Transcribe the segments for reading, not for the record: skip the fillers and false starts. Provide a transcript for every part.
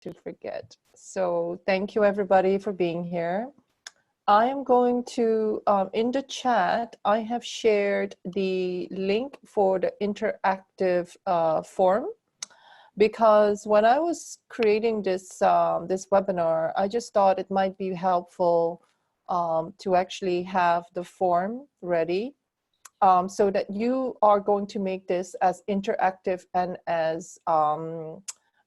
to forget. So thank you everybody for being here. I am going to, in the chat, I have shared the link for the interactive form, because when I was creating this webinar, I just thought it might be helpful to actually have the form ready, so that you are going to make this as interactive and as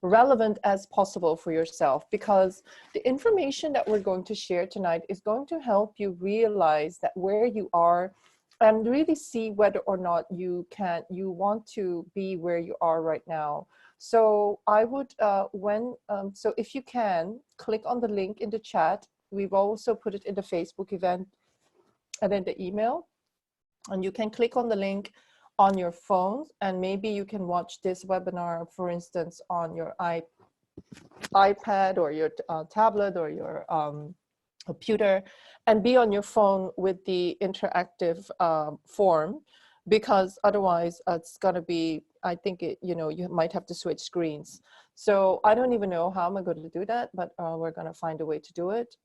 relevant as possible for yourself, because the information that we're going to share tonight is going to help you realize that where you are and really see whether or not you want to be where you are right now. So I would, so if you can, click on the link in the chat. We've also put it in the Facebook event and in the email. And you can click on the link on your phone, and maybe you can watch this webinar, for instance, on your iPad or your tablet or your computer, and be on your phone with the interactive form, because otherwise it's going to be, I think, you might have to switch screens. So I don't even know how I'm going to do that, but we're going to find a way to do it.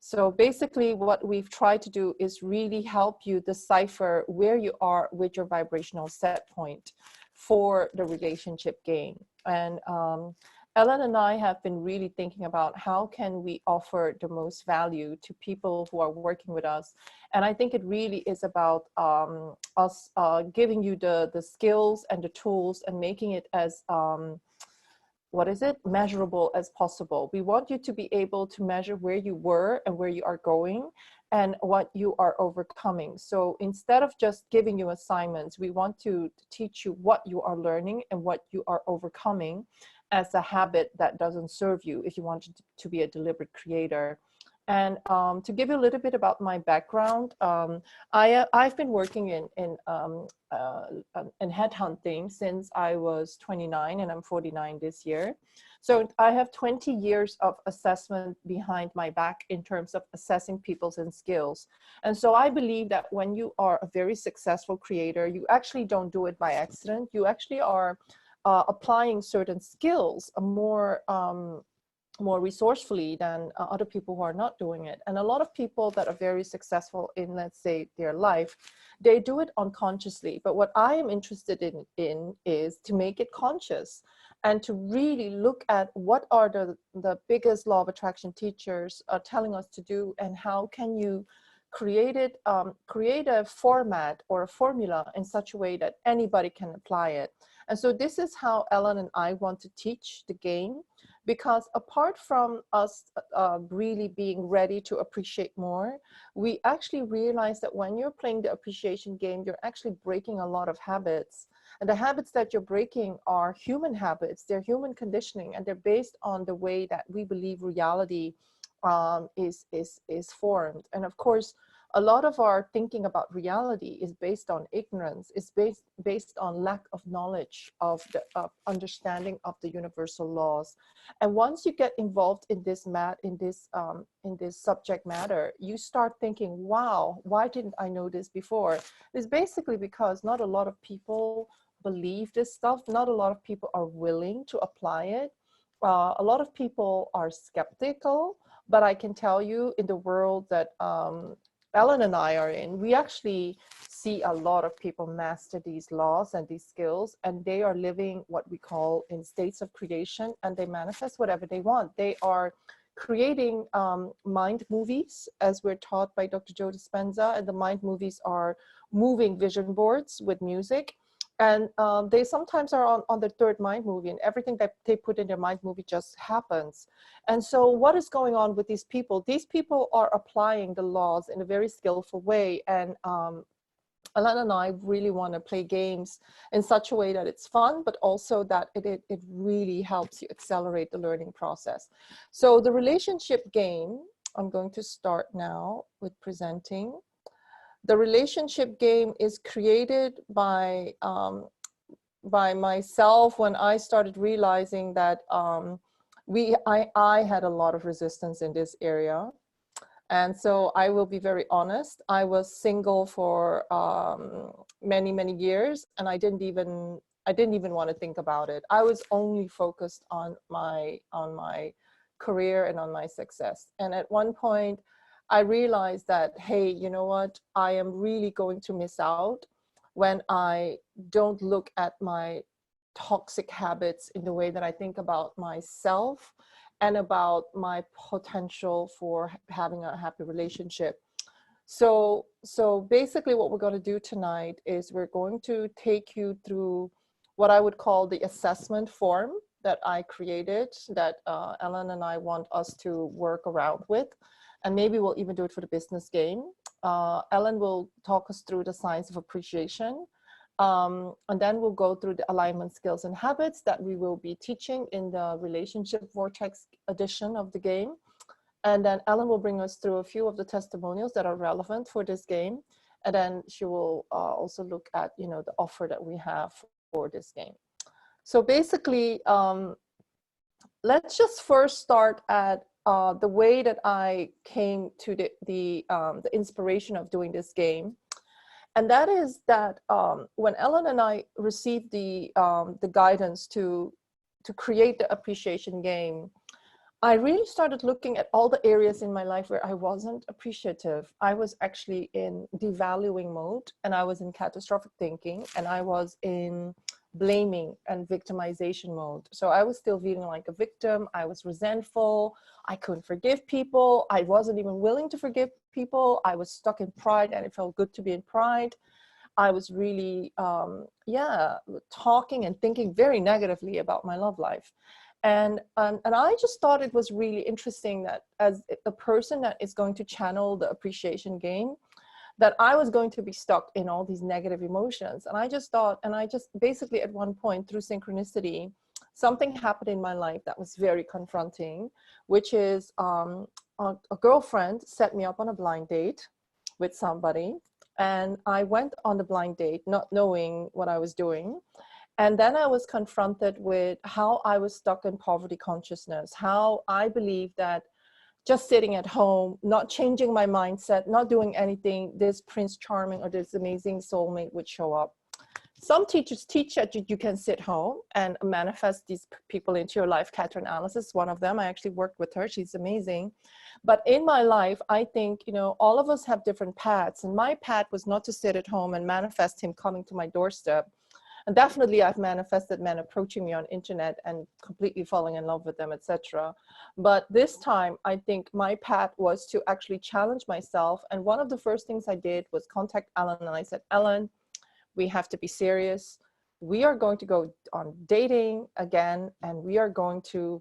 So basically what we've tried to do is really help you decipher where you are with your vibrational set point for the relationship game. And Ellen and I have been really thinking about how can we offer the most value to people who are working with us. And I think it really is about us giving you the skills and the tools and making it as measurable as possible. We want you to be able to measure where you were and where you are going and what you are overcoming. So instead of just giving you assignments, we want to teach you what you are learning and what you are overcoming as a habit that doesn't serve you if you want to be a deliberate creator. And to give you a little bit about my background, I've been working in headhunting since I was 29, and I'm 49 this year. So I have 20 years of assessment behind my back in terms of assessing people's and skills. And so I believe that when you are a very successful creator, you actually don't do it by accident. You actually are applying certain skills more resourcefully than other people who are not doing it. And a lot of people that are very successful in, let's say, their life, they do it unconsciously. But what I am interested in is to make it conscious and to really look at what are the biggest law of attraction teachers are telling us to do, and how can you create a format or a formula in such a way that anybody can apply it. And so this is how Ellen and I want to teach the game, because apart from us really being ready to appreciate more, we actually realize that when you're playing the appreciation game, you're actually breaking a lot of habits. And the habits that you're breaking are human habits. They're human conditioning, and they're based on the way that we believe reality is formed. And of course, a lot of our thinking about reality is based on ignorance, is based on lack of knowledge of the understanding of the universal laws. And once you get involved in this subject matter, you start thinking, wow, why didn't I know this before? It's basically because not a lot of people believe this stuff. Not a lot of people are willing to apply it. A lot of people are skeptical, but I can tell you, in the world that Ellen and I are in, we actually see a lot of people master these laws and these skills, and they are living what we call in states of creation, and they manifest whatever they want. They are creating mind movies, as we're taught by Dr. Joe Dispenza, and the mind movies are moving vision boards with music. And they sometimes are on the third mind movie, and everything that they put in their mind movie just happens. And so what is going on with these people? These people are applying the laws in a very skillful way. And Alana and I really want to play games in such a way that it's fun, but also that it really helps you accelerate the learning process. So the relationship game, I'm going to start now with presenting. The relationship game is created by myself when I started realizing that I had a lot of resistance in this area. And so I will be very honest, I was single for many, many years, and I didn't even I didn't even want to think about it. I was only focused on my career and on my success. And at one point, I realized that, hey, you know what? I am really going to miss out when I don't look at my toxic habits in the way that I think about myself and about my potential for having a happy relationship. So basically what we're going to do tonight is we're going to take you through what I would call the assessment form that I created, that Ellen and I want us to work around with. And maybe we'll even do it for the business game. Ellen will talk us through the science of appreciation. And then we'll go through the alignment skills and habits that we will be teaching in the relationship vortex edition of the game. And then Ellen will bring us through a few of the testimonials that are relevant for this game. And then she will also look at, you know, the offer that we have for this game. So basically, let's just first start at the way that I came to the inspiration of doing this game. And that is that when Ellen and I received the guidance to create the appreciation game, I really started looking at all the areas in my life where I wasn't appreciative. I was actually in devaluing mode, and I was in catastrophic thinking, and I was in blaming and victimization mode. So I was still feeling like a victim. I was resentful. I couldn't forgive people. I wasn't even willing to forgive people. I was stuck in pride, and it felt good to be in pride. I was really, talking and thinking very negatively about my love life. And I just thought it was really interesting that as a person that is going to channel the appreciation game, that I was going to be stuck in all these negative emotions. And I just thought, and I just basically at one point through synchronicity, something happened in my life that was very confronting, which is a girlfriend set me up on a blind date with somebody. And I went on the blind date, not knowing what I was doing. And then I was confronted with how I was stuck in poverty consciousness, how I believed that just sitting at home, not changing my mindset, not doing anything, this Prince Charming or this amazing soulmate would show up. Some teachers teach that you can sit home and manifest these people into your life. Catherine Alice is one of them. I actually worked with her. She's amazing. But in my life, I think, you know, all of us have different paths. And my path was not to sit at home and manifest him coming to my doorstep. And definitely I've manifested men approaching me on internet and completely falling in love with them, etc. But this time, I think my path was to actually challenge myself. And one of the first things I did was contact Ellen. And I said, Ellen, we have to be serious. We are going to go on dating again, and we are going to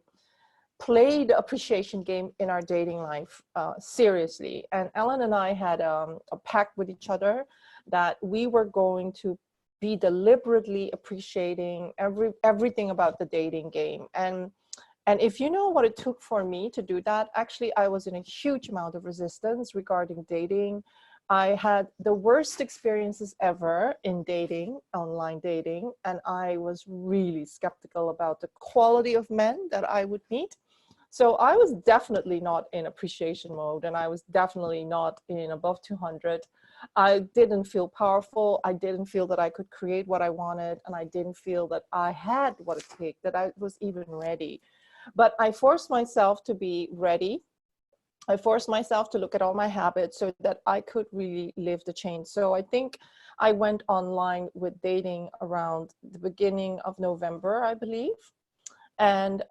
play the appreciation game in our dating life seriously. And Ellen and I had a pact with each other that we were going to be deliberately appreciating everything about the dating game. And if you know what it took for me to do that, actually, I was in a huge amount of resistance regarding dating. I had the worst experiences ever in dating, online dating, and I was really skeptical about the quality of men that I would meet. So I was definitely not in appreciation mode, and I was definitely not in above 200. I didn't feel powerful. I didn't feel that I could create what I wanted, and I didn't feel that I had what it takes, that I was even ready. But I forced myself to be ready. I forced myself to look at all my habits so that I could really live the change. So I think I went online with dating around the beginning of November, I believe. And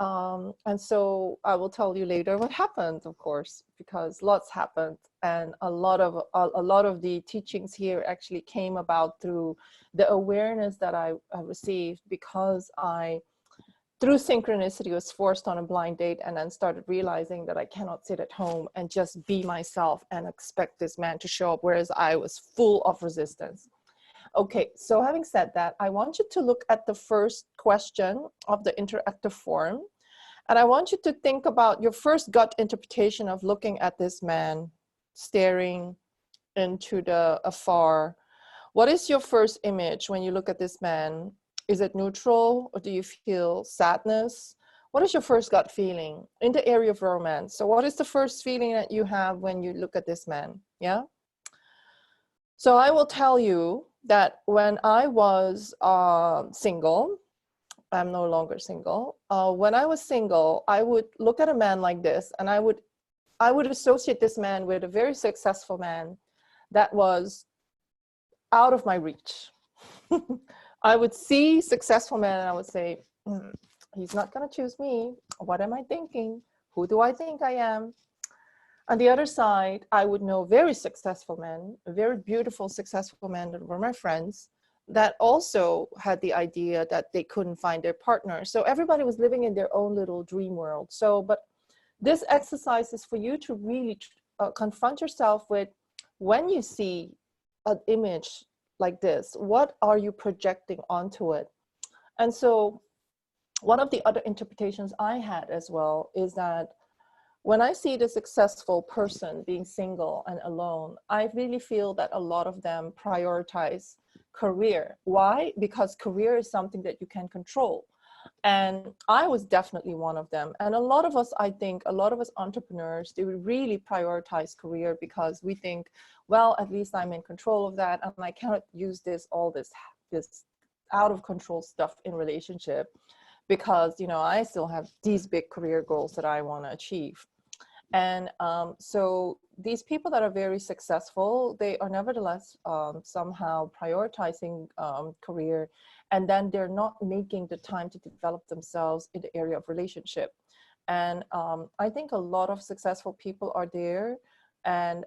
so I will tell you later what happened, of course, because lots happened, and a lot of the teachings here actually came about through the awareness that I received, because I, through synchronicity, was forced on a blind date and then started realizing that I cannot sit at home and just be myself and expect this man to show up, whereas I was full of resistance. Okay, so having said that, I want you to look at the first question of the interactive form. And I want you to think about your first gut interpretation of looking at this man staring into the afar. What is your first image when you look at this man? Is it neutral, or do you feel sadness? What is your first gut feeling in the area of romance? So what is the first feeling that you have when you look at this man? Yeah. So I will tell you that when I was single, I'm no longer single. When I was single, I would look at a man like this, and I would associate this man with a very successful man that was out of my reach. I would see successful men and I would say, he's not going to choose me. What am I thinking? Who do I think I am? On the other side, I would know very successful men, very beautiful, successful men that were my friends, that also had the idea that they couldn't find their partner. So everybody was living in their own little dream world. So, but this exercise is for you to really confront yourself with, when you see an image like this, what are you projecting onto it? And so one of the other interpretations I had as well is that when I see the successful person being single and alone, I really feel that a lot of them prioritize career. Why? Because career is something that you can control. And I was definitely one of them. And a lot of us, I think, a lot of us entrepreneurs, they would really prioritize career because we think, well, at least I'm in control of that. And I cannot use all this out of control stuff in relationship because, you know, I still have these big career goals that I want to achieve. And so these people that are very successful, they are nevertheless somehow prioritizing career, and then they're not making the time to develop themselves in the area of relationship. And I think a lot of successful people are there, and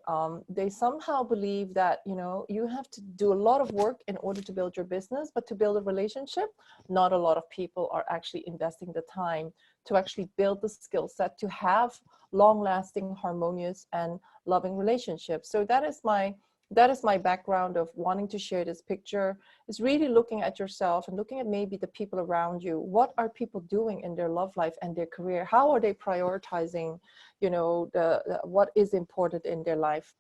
they somehow believe that, you know, you have to do a lot of work in order to build your business, but to build a relationship, not a lot of people are actually investing the time to actually build the skill set to have long-lasting, harmonious, and loving relationships. So that is my background of wanting to share this picture, is really looking at yourself and looking at maybe the people around you. What are people doing in their love life and their career? How are they prioritizing, you know, what is important in their life?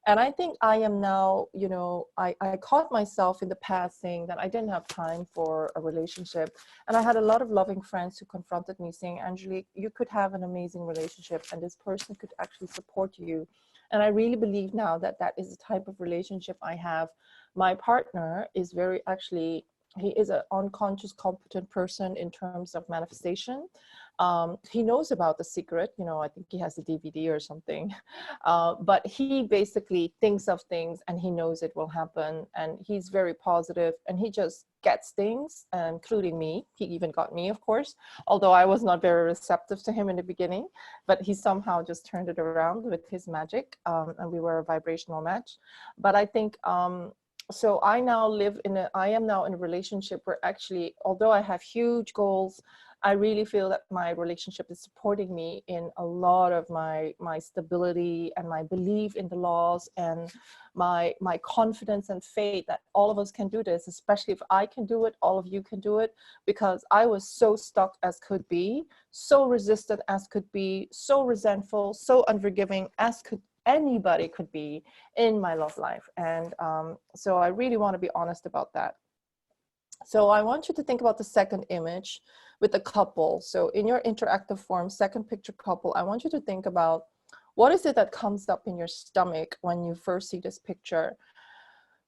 And I think I am now, you know, I caught myself in the past saying that I didn't have time for a relationship. And I had a lot of loving friends who confronted me saying, Angelique, you could have an amazing relationship and this person could actually support you. And I really believe now that that is the type of relationship I have. My partner is he is an unconscious, competent person in terms of manifestation. He knows about The Secret, you know, I think he has a DVD or something, but he basically thinks of things and he knows it will happen, and he's very positive and he just gets things, including me. He even got me, of course, although I was not very receptive to him in the beginning, but he somehow just turned it around with his magic, and we were a vibrational match. But I think, so I am now in a relationship where actually, although I have huge goals, I really feel that my relationship is supporting me in a lot of my stability and my belief in the laws and my confidence and faith that all of us can do this, especially if I can do it, all of you can do it, because I was so stuck as could be, so resistant as could be, so resentful, so unforgiving as anybody could be in my love life. And so I really want to be honest about that. So I want you to think about the second image with the couple. So in your interactive form, second picture couple, I want you to think about, what is it that comes up in your stomach when you first see this picture?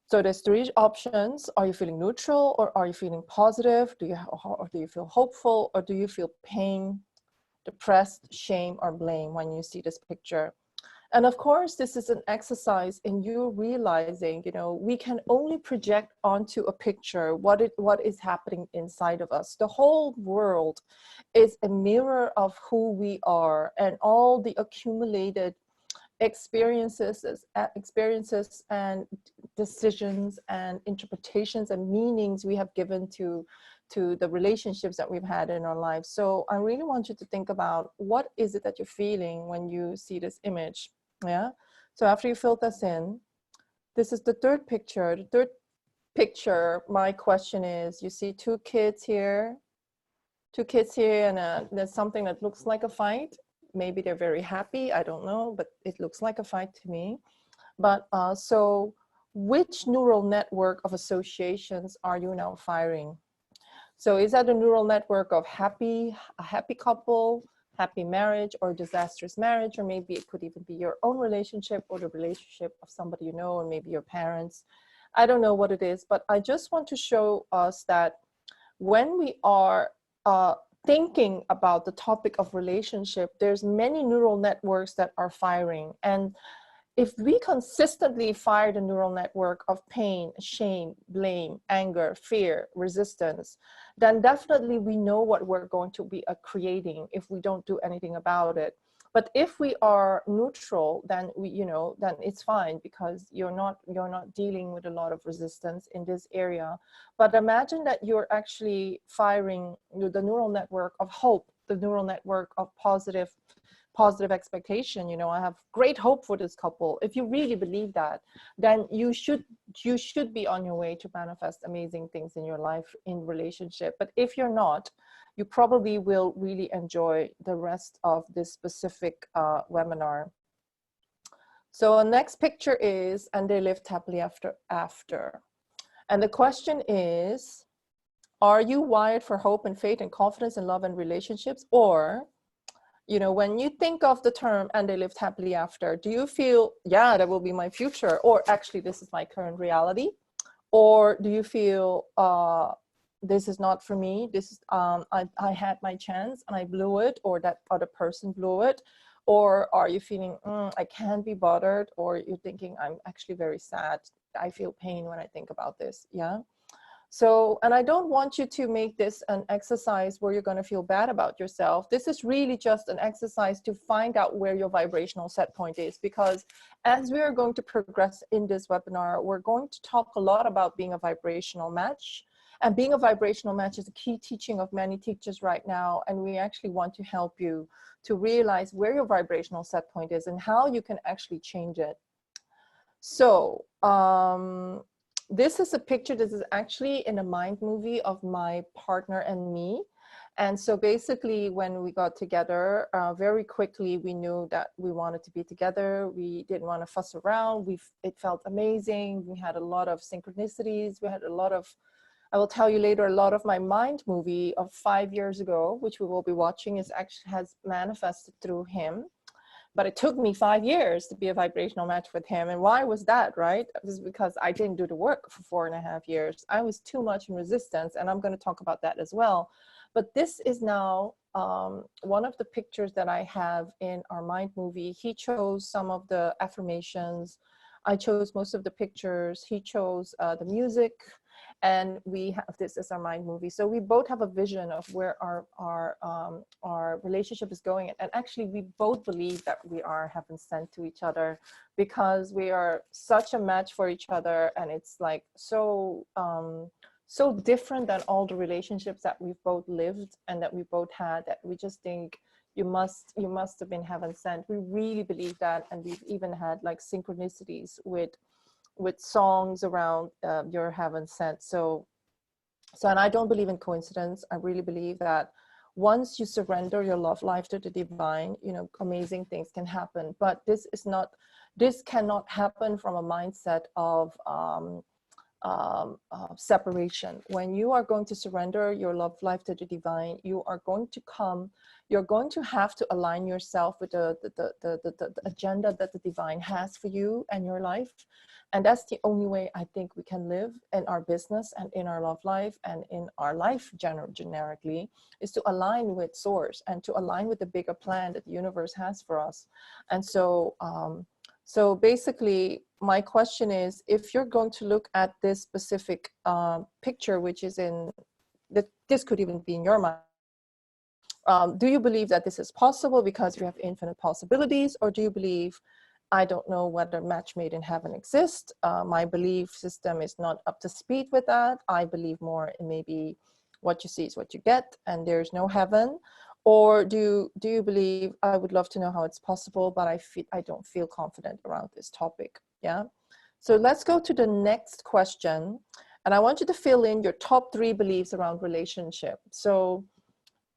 So there's three options. Are you feeling neutral, or are you feeling positive? Do you feel hopeful, or do you feel pain, depressed, shame, or blame when you see this picture? And of course, this is an exercise in you realizing, you know, we can only project onto a picture what is happening inside of us. The whole world is a mirror of who we are, and all the accumulated experiences and decisions and interpretations and meanings we have given to the relationships that we've had in our lives. So I really want you to think about, what is it that you're feeling when you see this image? Yeah. So after you fill this in, this is the third picture. The third picture, my question is, you see two kids here, and there's something that looks like a fight. Maybe they're very happy, I don't know, but it looks like a fight to me. But so which neural network of associations are you now firing? So is that a neural network of a happy couple, happy marriage, or disastrous marriage? Or maybe it could even be your own relationship, or the relationship of somebody you know, or maybe your parents. I don't know what it is, but I just want to show us that when we are thinking about the topic of relationship, there's many neural networks that are firing. And if we consistently fire the neural network of pain, shame, blame, anger, fear, resistance, then definitely we know what we're going to be creating if we don't do anything about it. But if we are neutral, then then it's fine, because you're not dealing with a lot of resistance in this area. But imagine that you're actually firing the neural network of hope, the neural network of positive expectation. I have great hope for this couple. If you really believe that, then you should be on your way to manifest amazing things in your life, in relationship. But if you're not, you probably will really enjoy the rest of this specific webinar. So the next picture is, and they lived happily after. And the question is, are you wired for hope and faith and confidence in love and relationships? Or, when you think of the term "and they lived happily after," do you feel, yeah, that will be my future, or actually this is my current reality? Or do you feel, this is not for me, this is, I had my chance and I blew it, or that other person blew it? Or are you feeling, I can't be bothered? Or you're thinking, I'm actually very sad, I feel pain when I think about this? Yeah. So, and I don't want you to make this an exercise where you're going to feel bad about yourself. This is really just an exercise to find out where your vibrational set point is, because as we are going to progress in this webinar, we're going to talk a lot about being a vibrational match. And being a vibrational match is a key teaching of many teachers right now. And we actually want to help you to realize where your vibrational set point is and how you can actually change it. So, this is a picture. This is actually in a mind movie of my partner and me. And so basically when we got together, very quickly, we knew that we wanted to be together. We didn't want to fuss around. It felt amazing. We had a lot of synchronicities. We had a lot of, I will tell you later, a lot of my mind movie of 5 years ago, which we will be watching, has manifested through him. But it took me 5 years to be a vibrational match with him. And why was that, right? It was because I didn't do the work for 4.5 years. I was too much in resistance, and I'm going to talk about that as well. But this is now one of the pictures that I have in our mind movie. He chose some of the affirmations. I chose most of the pictures. He chose the music. And we have this as our mind movie. So we both have a vision of where our relationship is going. And actually, we both believe that we are heaven sent to each other, because we are such a match for each other. And it's like so different than all the relationships that we've both lived and that we both had, that we just think you must have been heaven sent. We really believe that. And we've even had like synchronicities with songs around your heaven sent. So and I don't believe in coincidence. I really believe that once you surrender your love life to the divine, amazing things can happen. But this cannot happen from a mindset of separation. When you are going to surrender your love life to the divine, you're going to have to align yourself with the agenda that the divine has for you and your life. And that's the only way I think we can live in our business and in our love life and in our life generically, is to align with source and to align with the bigger plan that the universe has for us. And so, so basically, my question is, if you're going to look at this specific picture, which is this could even be in your mind, do you believe that this is possible because you have infinite possibilities? Or do you believe, I don't know whether match made in heaven exists. My belief system is not up to speed with that. I believe more in maybe what you see is what you get, and there's no heaven. Or do you believe, I would love to know how it's possible, but I don't feel confident around this topic. Yeah. So let's go to the next question. And I want you to fill in your top 3 beliefs around relationship. So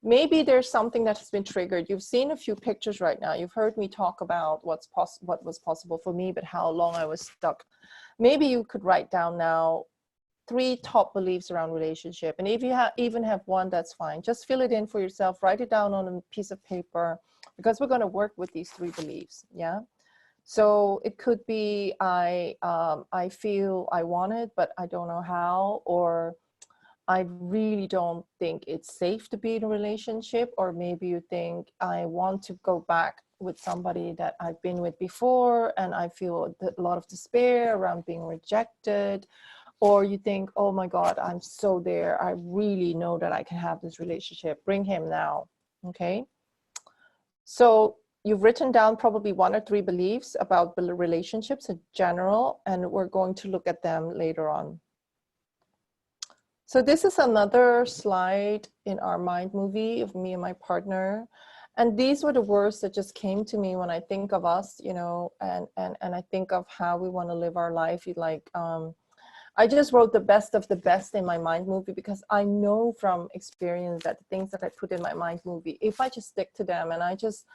maybe there's something that has been triggered. You've seen a few pictures right now. You've heard me talk about what was possible for me, but how long I was stuck. Maybe you could write down now 3 top beliefs around relationship. And if you even have one, that's fine. Just fill it in for yourself. Write it down on a piece of paper, because we're going to work with these 3 beliefs. Yeah. So it could be I feel I want it, but I don't know how, or I really don't think it's safe to be in a relationship, or maybe you think I want to go back with somebody that I've been with before and I feel a lot of despair around being rejected, or you think, oh my God, I'm so there. I really know that I can have this relationship. Bring him now. Okay. So you've written down probably 1 or 3 beliefs about the relationships in general, and we're going to look at them later on. So this is another slide in our mind movie of me and my partner. And these were the words that just came to me when I think of us, you know, and I think of how we want to live our life. Like, I just wrote the best of the best in my mind movie, because I know from experience that the things that I put in my mind movie, if I just stick to them and I just,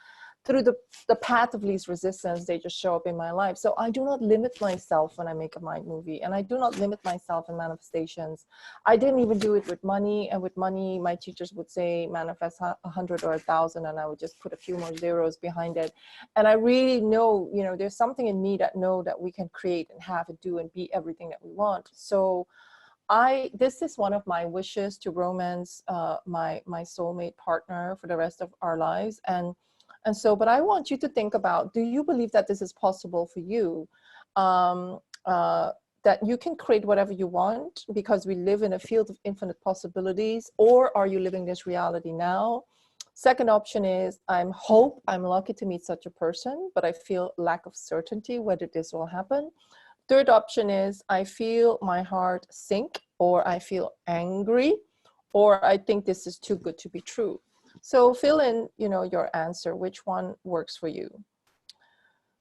through the path of least resistance, they just show up in my life. So I do not limit myself when I make a mind movie, and I do not limit myself in manifestations. I didn't even do it with money, and with money, my teachers would say manifest 100 or 1,000, and I would just put a few more zeros behind it. And I really know, you know, there's something in me that know that we can create and have and do and be everything that we want. So this is one of my wishes, to romance my soulmate partner for the rest of our lives. And so, but I want you to think about, do you believe that this is possible for you? That you can create whatever you want because we live in a field of infinite possibilities, or are you living this reality now? Second option is, I'm lucky to meet such a person, but I feel lack of certainty whether this will happen. Third option is, I feel my heart sink, or I feel angry, or I think this is too good to be true. So fill in, you know, your answer, which one works for you.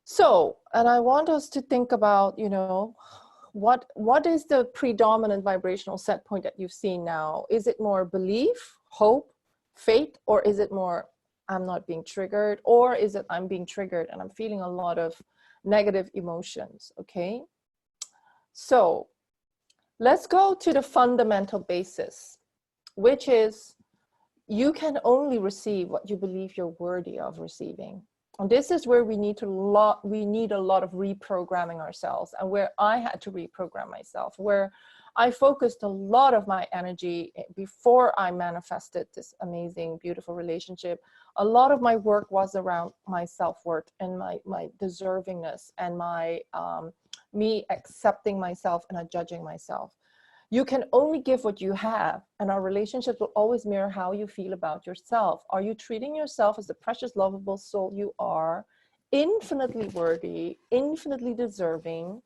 So, and I want us to think about, you know, what is the predominant vibrational set point that you've seen now? Is it more belief, hope, faith, or is it more I'm not being triggered, or is it I'm being triggered and I'm feeling a lot of negative emotions? Okay. So let's go to the fundamental basis, which is you can only receive what you believe you're worthy of receiving. And this is where we need a lot of reprogramming ourselves, and where I had to reprogram myself, where I focused a lot of my energy before I manifested this amazing, beautiful relationship. A lot of my work was around my self-worth and my deservingness and my me accepting myself and not judging myself. You can only give what you have, and our relationships will always mirror how you feel about yourself. Are you treating yourself as the precious, lovable soul you are, infinitely worthy, infinitely deserving?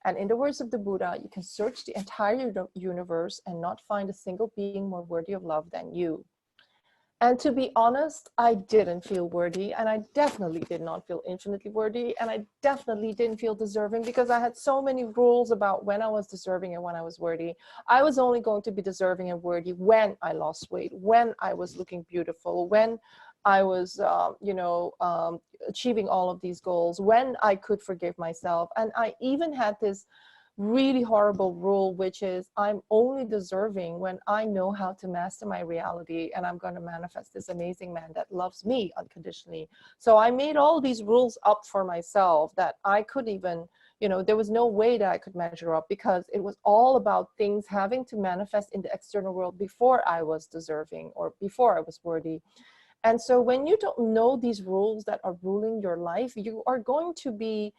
And in the words of the Buddha, you can search the entire universe and not find a single being more worthy of love than you. And to be honest, I didn't feel worthy, and I definitely did not feel infinitely worthy, and I definitely didn't feel deserving, because I had so many rules about when I was deserving and when I was worthy. I was only going to be deserving and worthy when I lost weight, when I was looking beautiful, when I was, achieving all of these goals, when I could forgive myself. And I even had this really horrible rule, which is I'm only deserving when I know how to master my reality, and I'm going to manifest this amazing man that loves me unconditionally. So I made all these rules up for myself that I could even, you know, there was no way that I could measure up, because it was all about things having to manifest in the external world before I was deserving or before I was worthy. And so when you don't know these rules that are ruling your life, you are going to be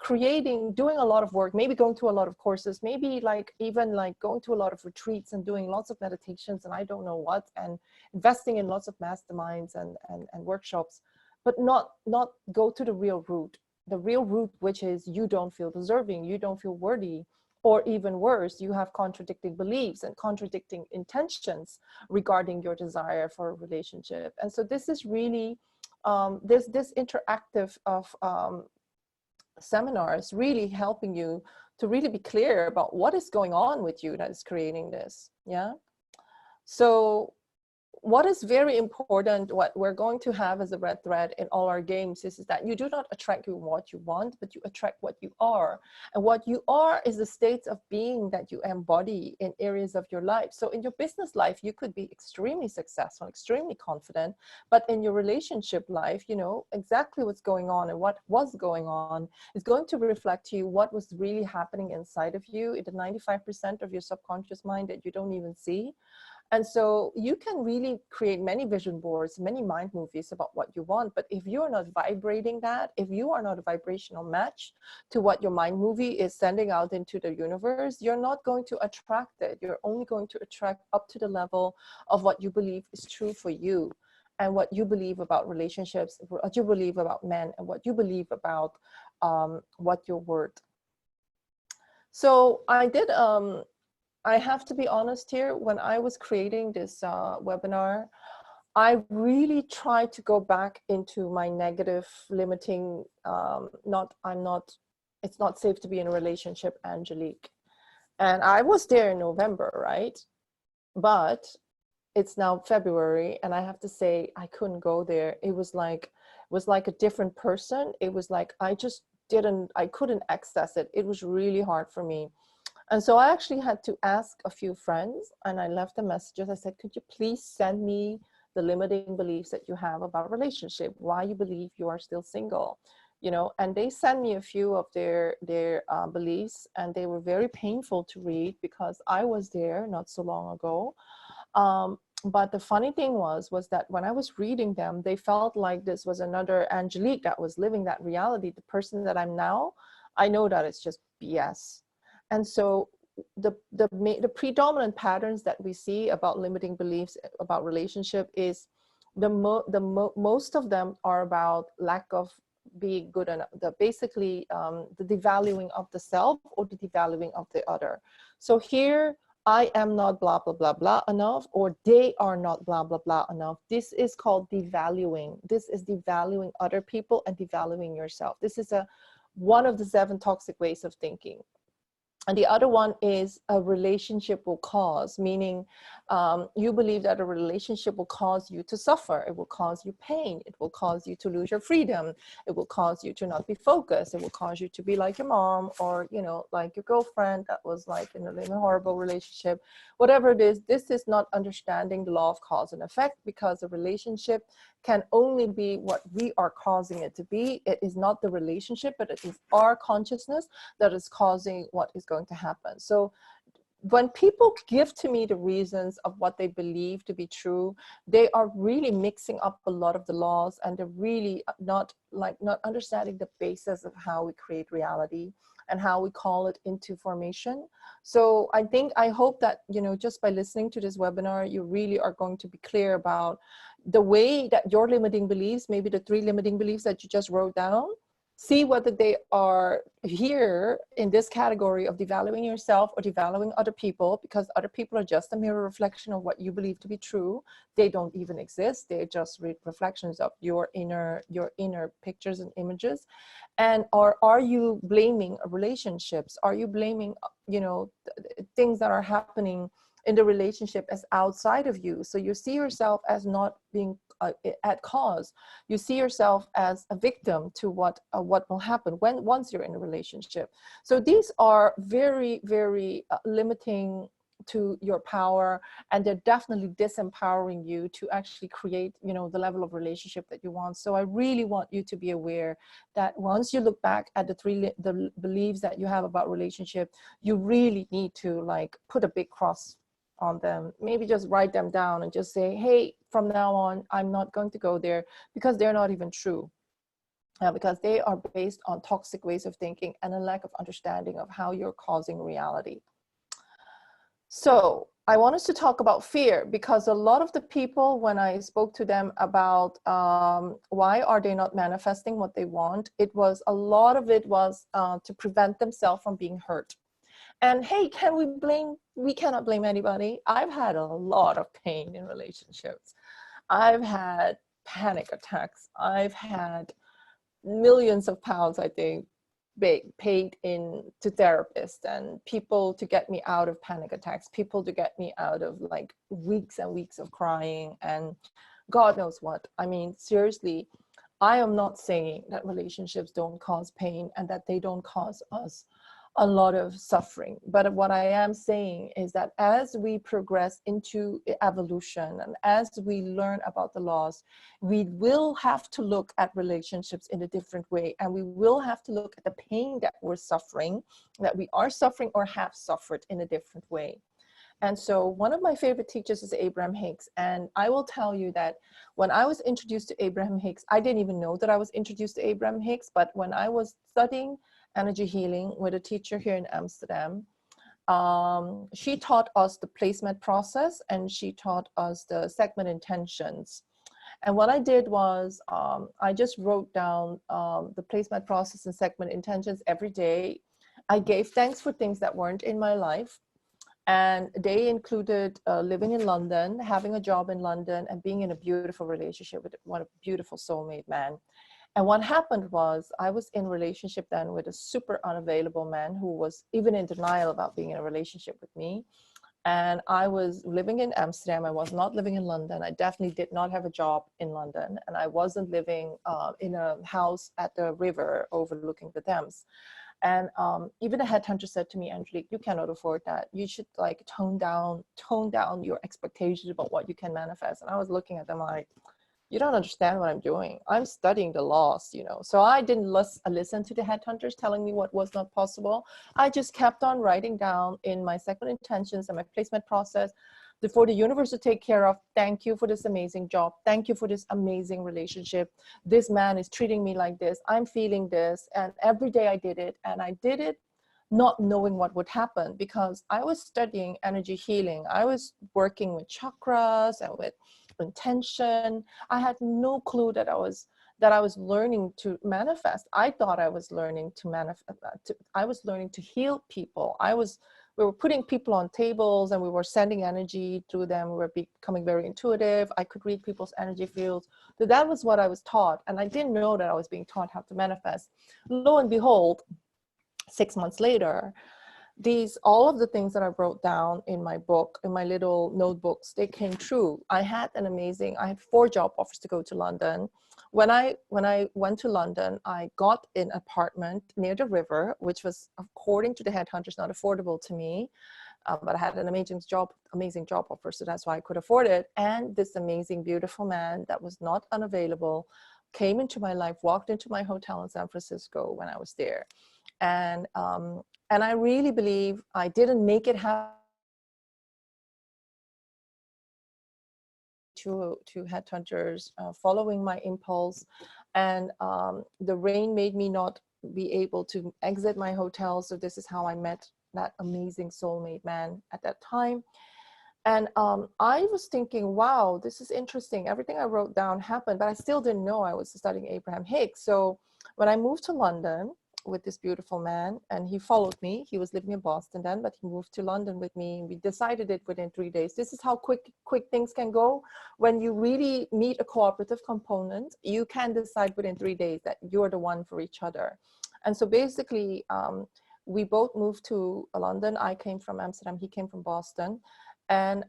doing a lot of work, maybe going to a lot of courses, maybe even going to a lot of retreats and doing lots of meditations and I don't know what, and investing in lots of masterminds and workshops, but not go to the real root, which is you don't feel deserving, you don't feel worthy, or even worse, you have contradicting beliefs and contradicting intentions regarding your desire for a relationship. And so this is really this interactive of seminars really helping you to really be clear about what is going on with you that is creating this. Yeah. So what is very important, what we're going to have as a red thread in all our games is that you do not attract what you want, but you attract what you are. And what you are is the states of being that you embody in areas of your life. So in your business life, you could be extremely successful, extremely confident, but in your relationship life, you know, exactly what's going on and what was going on is going to reflect to you what was really happening inside of you, in the 95% of your subconscious mind that you don't even see. And so you can really create many vision boards, many mind movies about what you want. But if you're not vibrating that, if you are not a vibrational match to what your mind movie is sending out into the universe, you're not going to attract it. You're only going to attract up to the level of what you believe is true for you, and what you believe about relationships, what you believe about men, and what you believe about what you're worth. So I have to be honest here, when I was creating this webinar, I really tried to go back into my negative, limiting, it's not safe to be in a relationship, Angelique. And I was there in November, right? But it's now February, and I have to say, I couldn't go there. It was like a different person. It was like, I couldn't access it. It was really hard for me. And so I actually had to ask a few friends, and I left the messages. I said, could you please send me the limiting beliefs that you have about relationship, why you believe you are still single, you know? And they sent me a few of their beliefs, and they were very painful to read because I was there not so long ago. But the funny thing was that when I was reading them, they felt like this was another Angelique that was living that reality. The person that I'm now, I know that it's just BS. And so the predominant patterns that we see about limiting beliefs about relationship is most of them are about lack of being good enough, basically the devaluing of the self or the devaluing of the other. So here, I am not blah, blah, blah, blah enough, or they are not blah, blah, blah enough. This is called devaluing. This is devaluing other people and devaluing yourself. This is one of the 7 toxic ways of thinking. And the other one is a relationship will cause, meaning you believe that a relationship will cause you to suffer. It will cause you pain. It will cause you to lose your freedom. It will cause you to not be focused. It will cause you to be like your mom, or, you know, like your girlfriend that was like in a horrible relationship. Whatever it is, this is not understanding the law of cause and effect, because a relationship can only be what we are causing it to be. It is not the relationship, but it is our consciousness that is causing what is going to happen. So when people give to me the reasons of what they believe to be true, they are really mixing up a lot of the laws, and they're really not understanding the basis of how we create reality and how we call it into formation. So I hope that, you know, just by listening to this webinar, you really are going to be clear about the way that your limiting beliefs, maybe the 3 limiting beliefs that you just wrote down, see whether they are here in this category of devaluing yourself or devaluing other people, because other people are just a mirror reflection of what you believe to be true. They don't even exist. They're just reflections of your inner pictures and images. And are you blaming relationships? Are you blaming, you know, things that are happening in the relationship as outside of you? So you see yourself as not being at cause. You see yourself as a victim to what will happen once you're in a relationship. So these are very, very limiting to your power, and they're definitely disempowering you to actually create, you know, the level of relationship that you want. So I really want you to be aware that once you look back at the beliefs that you have about relationship, you really need to like put a big cross on them. Maybe just write them down and just say, hey, from now on, I'm not going to go there, because they're not even true. Because they are based on toxic ways of thinking and a lack of understanding of how you're causing reality. So I want us to talk about fear, because a lot of the people, when I spoke to them about why are they not manifesting what they want, a lot of it was to prevent themselves from being hurt. And hey, we cannot blame anybody. I've had a lot of pain in relationships. I've had panic attacks. I've had millions of pounds, I think, paid in to therapists and people to get me out of panic attacks, people to get me out of like weeks and weeks of crying and God knows what. I mean, seriously, I am not saying that relationships don't cause pain and that they don't cause us a lot of suffering. But what I am saying is that as we progress into evolution and as we learn about the laws, we will have to look at relationships in a different way. And we will have to look at the pain that we're suffering, that we are suffering or have suffered in a different way. And so one of my favorite teachers is Abraham Hicks. And I will tell you that when I was introduced to Abraham Hicks, I didn't even know that I was introduced to Abraham Hicks, but when I was studying energy healing with a teacher here in Amsterdam, she taught us the placement process and she taught us the segment intentions. And what I did was I just wrote down the placement process and segment intentions every day. I gave thanks for things that weren't in my life. And they included living in London, having a job in London, and being in a beautiful relationship with one beautiful soulmate man. And what happened was I was in a relationship then with a super unavailable man who was even in denial about being in a relationship with me. And I was living in Amsterdam. I was not living in London. I definitely did not have a job in London. And I wasn't living in a house at the river overlooking the Thames. And even the headhunter said to me, Angelique, you cannot afford that. You should like tone down your expectations about what you can manifest. And I was looking at them like, you don't understand what I'm doing. I'm studying the laws, you know. So I didn't listen to the headhunters telling me what was not possible. I just kept on writing down in my segment intentions and my placement process for the universe to take care of. Thank you for this amazing job. Thank you for this amazing relationship. This man is treating me like this. I'm feeling this. And every day I did it. And I did it not knowing what would happen because I was studying energy healing. I was working with chakras and with intention. I had no clue that I was learning to manifest. I thought I was learning to manifest. I was learning to heal people. We were putting people on tables and we were sending energy through them. We were becoming very intuitive. I could read people's energy fields. So that was what I was taught. And I didn't know that I was being taught how to manifest. Lo and behold, 6 months later, all of the things that I wrote down in my book, in my little notebooks, they came true. I had 4 job offers to go to London. When I went to London, I got an apartment near the river, which was, according to the headhunters, not affordable to me. But I had an amazing job offer, so that's why I could afford it. And this amazing, beautiful man that was not unavailable came into my life, walked into my hotel in San Francisco when I was there. And I really believe I didn't make it happen to headhunters, following my impulse. And the rain made me not be able to exit my hotel. So this is how I met that amazing soulmate man at that time. And I was thinking, wow, this is interesting. Everything I wrote down happened, but I still didn't know I was studying Abraham Hicks. So when I moved to London with this beautiful man, and he followed me, he was living in Boston then, but he moved to London with me. We decided it within 3 days. This is how quick things can go. When you really meet a cooperative component, you can decide within 3 days that you're the one for each other. And so basically, we both moved to London. I came from Amsterdam, he came from Boston. And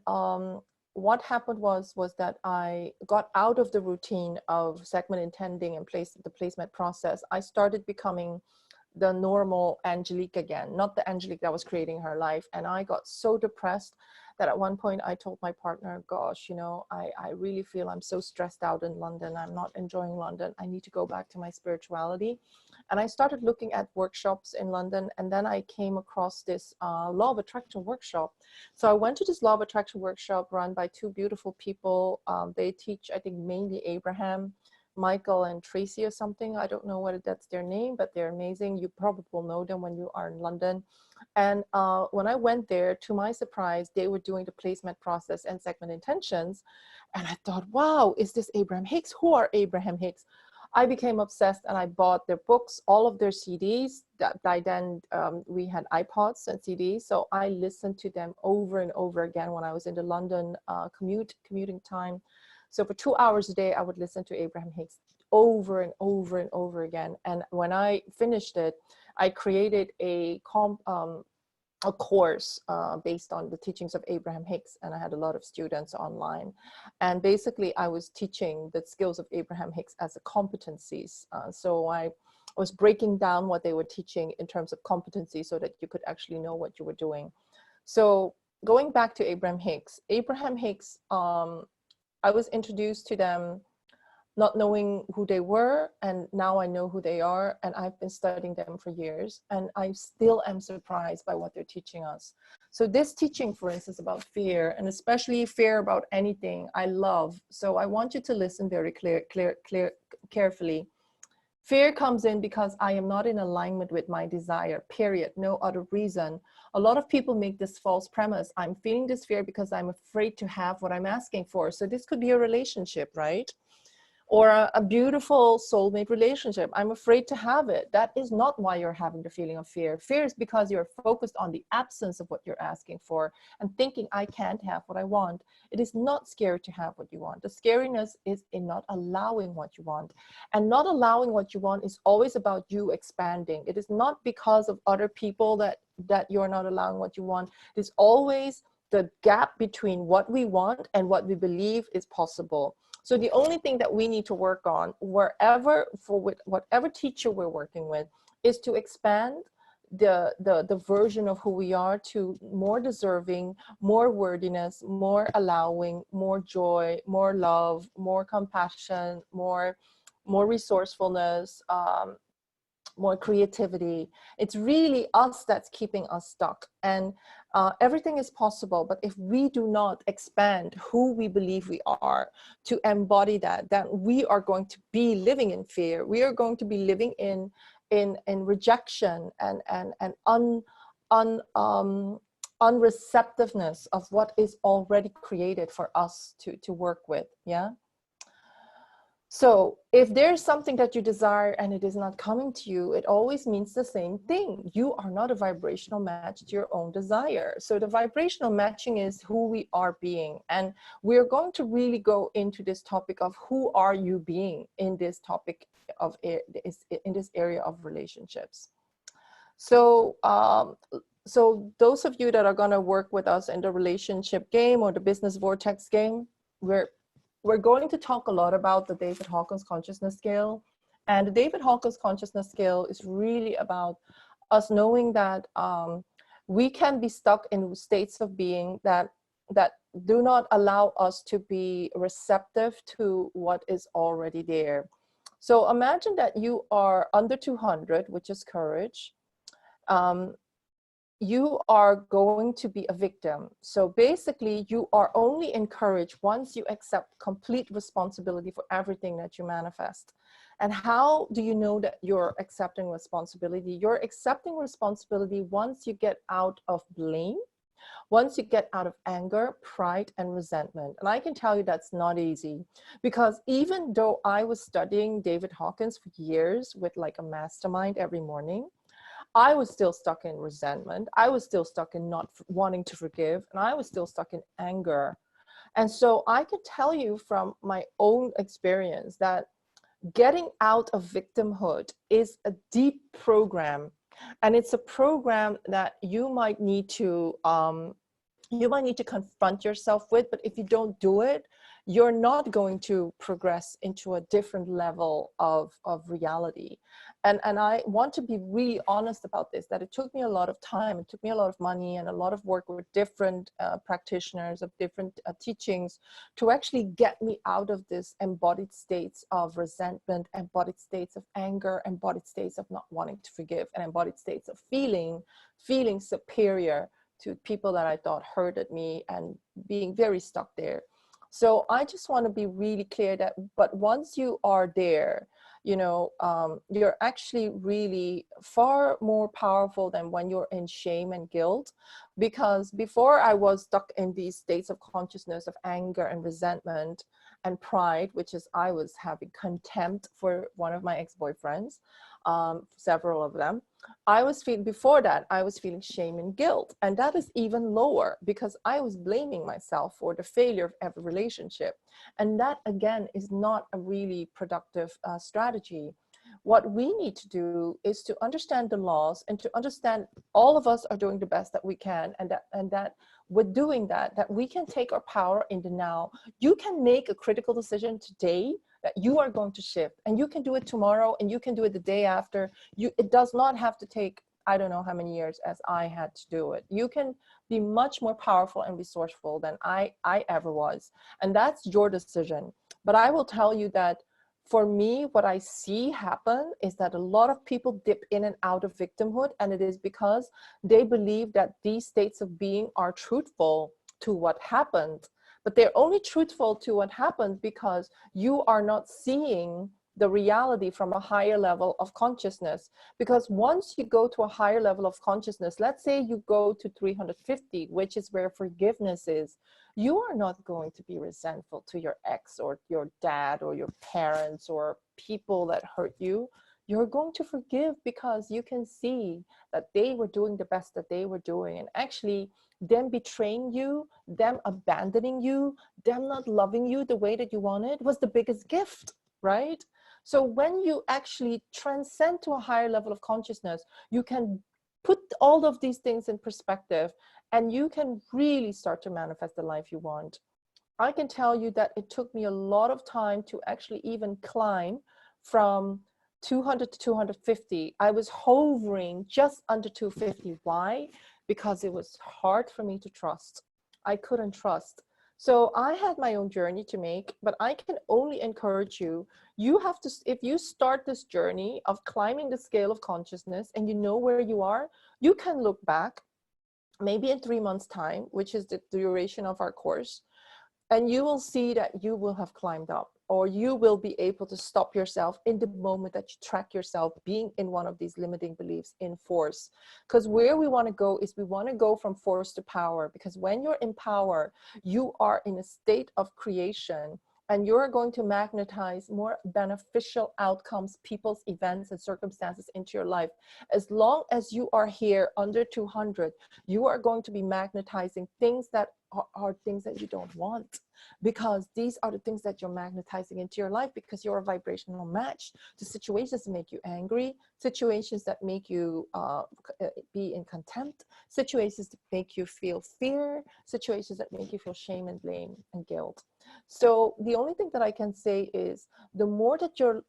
what happened was that I got out of the routine of segment intending and the placement process. I started becoming the normal Angelique again, not the Angelique that was creating her life. And I got so depressed that at one point I told my partner, gosh, you know, I really feel I'm so stressed out in London. I'm not enjoying London. I need to go back to my spirituality. And I started looking at workshops in London, and then I came across this Law of Attraction workshop. So I went to this Law of Attraction workshop run by 2 beautiful people. They teach, I think, mainly Abraham, Michael and Tracy or something. I don't know whether that's their name, but they're amazing. You probably will know them when you are in London. And when I went there, to my surprise, they were doing the placement process and segment intentions. And I thought, wow, is this Abraham Hicks? Who are Abraham Hicks? I became obsessed and I bought their books, all of their CDs. By then we had iPods and CDs. So I listened to them over and over again when I was in the London commuting time. So for 2 hours a day, I would listen to Abraham Hicks over and over and over again. And when I finished it, I created a course based on the teachings of Abraham Hicks, and I had a lot of students online. And basically I was teaching the skills of Abraham Hicks as a competencies. So I was breaking down what they were teaching in terms of competency so that you could actually know what you were doing. So going back to Abraham Hicks, I was introduced to them not knowing who they were, and now I know who they are, and I've been studying them for years, and I still am surprised by what they're teaching us. So this teaching, for instance, about fear, and especially fear about anything, I love. So I want you to listen very carefully. Fear comes in because I am not in alignment with my desire, period, no other reason. A lot of people make this false premise. I'm feeling this fear because I'm afraid to have what I'm asking for. So this could be a relationship, right? Or a beautiful soulmate relationship. I'm afraid to have it. That is not why you're having the feeling of fear. Fear is because you're focused on the absence of what you're asking for and thinking, I can't have what I want. It is not scary to have what you want. The scariness is in not allowing what you want. And not allowing what you want is always about you expanding. It is not because of other people that you're not allowing what you want. It is always the gap between what we want and what we believe is possible. So the only thing that we need to work on whatever teacher we're working with is to expand the version of who we are to more deserving, more worthiness, more allowing, more joy, more love, more compassion, more resourcefulness, more creativity. It's really us that's keeping us stuck. And everything is possible, but if we do not expand who we believe we are to embody that, then we are going to be living in fear. We are going to be living in rejection and unreceptiveness of what is already created for us to work with. Yeah. So if there's something that you desire and it is not coming to you, it always means the same thing. You are not a vibrational match to your own desire. So the vibrational matching is who we are being. And we're going to really go into this topic of who are you being in this topic of in this area of relationships. So so those of you that are going to work with us in the relationship game or the business vortex game, we're going to talk a lot about the David Hawkins consciousness scale. And the David Hawkins consciousness scale is really about us knowing that we can be stuck in states of being that do not allow us to be receptive to what is already there. So imagine that you are under 200, which is courage. You are going to be a victim. So basically you are only encouraged once you accept complete responsibility for everything that you manifest. And how do you know that you're accepting responsibility? You're accepting responsibility once you get out of blame, once you get out of anger, pride, and resentment. And I can tell you that's not easy, because even though I was studying David Hawkins for years with like a mastermind every morning, I was still stuck in resentment. I was still stuck in not wanting to forgive, and I was still stuck in anger. And so I could tell you from my own experience that getting out of victimhood is a deep program. And it's a program that you might need to confront yourself with, but if you don't do it, you're not going to progress into a different level of reality. And I want to be really honest about this, that it took me a lot of time, it took me a lot of money and a lot of work with different practitioners of different teachings to actually get me out of this embodied states of resentment, embodied states of anger, embodied states of not wanting to forgive, and embodied states of feeling superior to people that I thought hurted me and being very stuck there. So I just want to be really clear that, but once you are there, you know, you're actually really far more powerful than when you're in shame and guilt. Because before I was stuck in these states of consciousness of anger and resentment and pride, which is I was having contempt for one of my ex-boyfriends, several of them. Before that, I was feeling shame and guilt. And that is even lower because I was blaming myself for the failure of every relationship. And that, again, is not a really productive strategy. What we need to do is to understand the laws and to understand all of us are doing the best that we can, and that with doing that, that we can take our power in the now. You can make a critical decision today that you are going to shift, and you can do it tomorrow, and you can do it the day after. It does not have to take, I don't know how many years as I had to do it. You can be much more powerful and resourceful than I ever was. And that's your decision. But I will tell you that for me, what I see happen is that a lot of people dip in and out of victimhood, and it is because they believe that these states of being are truthful to what happened. But they're only truthful to what happened because you are not seeing the reality from a higher level of consciousness. Because once you go to a higher level of consciousness, let's say you go to 350, which is where forgiveness is, you are not going to be resentful to your ex or your dad or your parents or people that hurt you. You're going to forgive because you can see that they were doing the best that they were doing. And actually, them betraying you, them abandoning you, them not loving you the way that you wanted was the biggest gift, right? So when you actually transcend to a higher level of consciousness, you can put all of these things in perspective, and you can really start to manifest the life you want. I can tell you that it took me a lot of time to actually even climb from 200 to 250. I was hovering just under 250. Why? Because it was hard for me to trust. I couldn't trust. So I had my own journey to make, but I can only encourage you. You have to, if you start this journey of climbing the scale of consciousness and you know where you are, you can look back maybe in 3 months' time, which is the duration of our course, and you will see that you will have climbed up, or you will be able to stop yourself in the moment that you track yourself being in one of these limiting beliefs in force. Because where we want to go is we want to go from force to power, because when you're in power, you are in a state of creation, and you're going to magnetize more beneficial outcomes, people's events and circumstances into your life. As long as you are here under 200, you are going to be magnetizing things that are things that you don't want, because these are the things that you're magnetizing into your life, because you're a vibrational match to situations that make you angry, situations that make you be in contempt, situations that make you feel fear, situations that make you feel shame and blame and guilt. So the only thing that I can say is the more that you're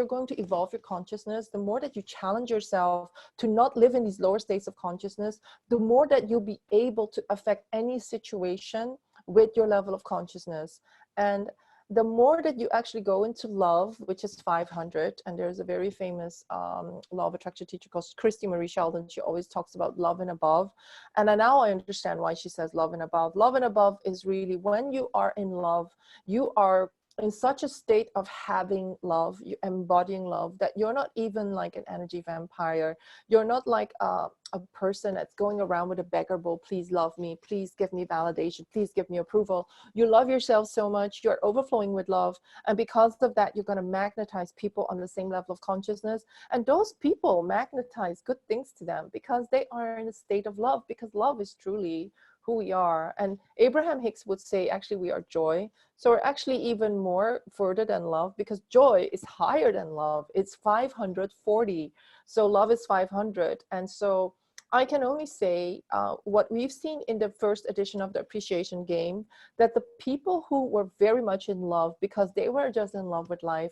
going to evolve your consciousness, the more that you challenge yourself to not live in these lower states of consciousness, the more that you'll be able to affect any situation with your level of consciousness. And the more that you actually go into love, which is 500, and there's a very famous law of attraction teacher called Christy Marie Sheldon. She always talks about love and above. And now I understand why she says love and above. Love and above is really when you are in love, you are in such a state of having love, you embodying love, that you're not even like an energy vampire. You're not like a person that's going around with a beggar bowl. Please love me. Please give me validation. Please give me approval. You love yourself so much. You're overflowing with love. And because of that, you're going to magnetize people on the same level of consciousness. And those people magnetize good things to them because they are in a state of love, because love is truly who we are. And Abraham Hicks would say, actually, we are joy. So we're actually even more further than love, because joy is higher than love. It's 540. So love is 500. And so I can only say what we've seen in the first edition of the appreciation game, that the people who were very much in love, because they were just in love with life,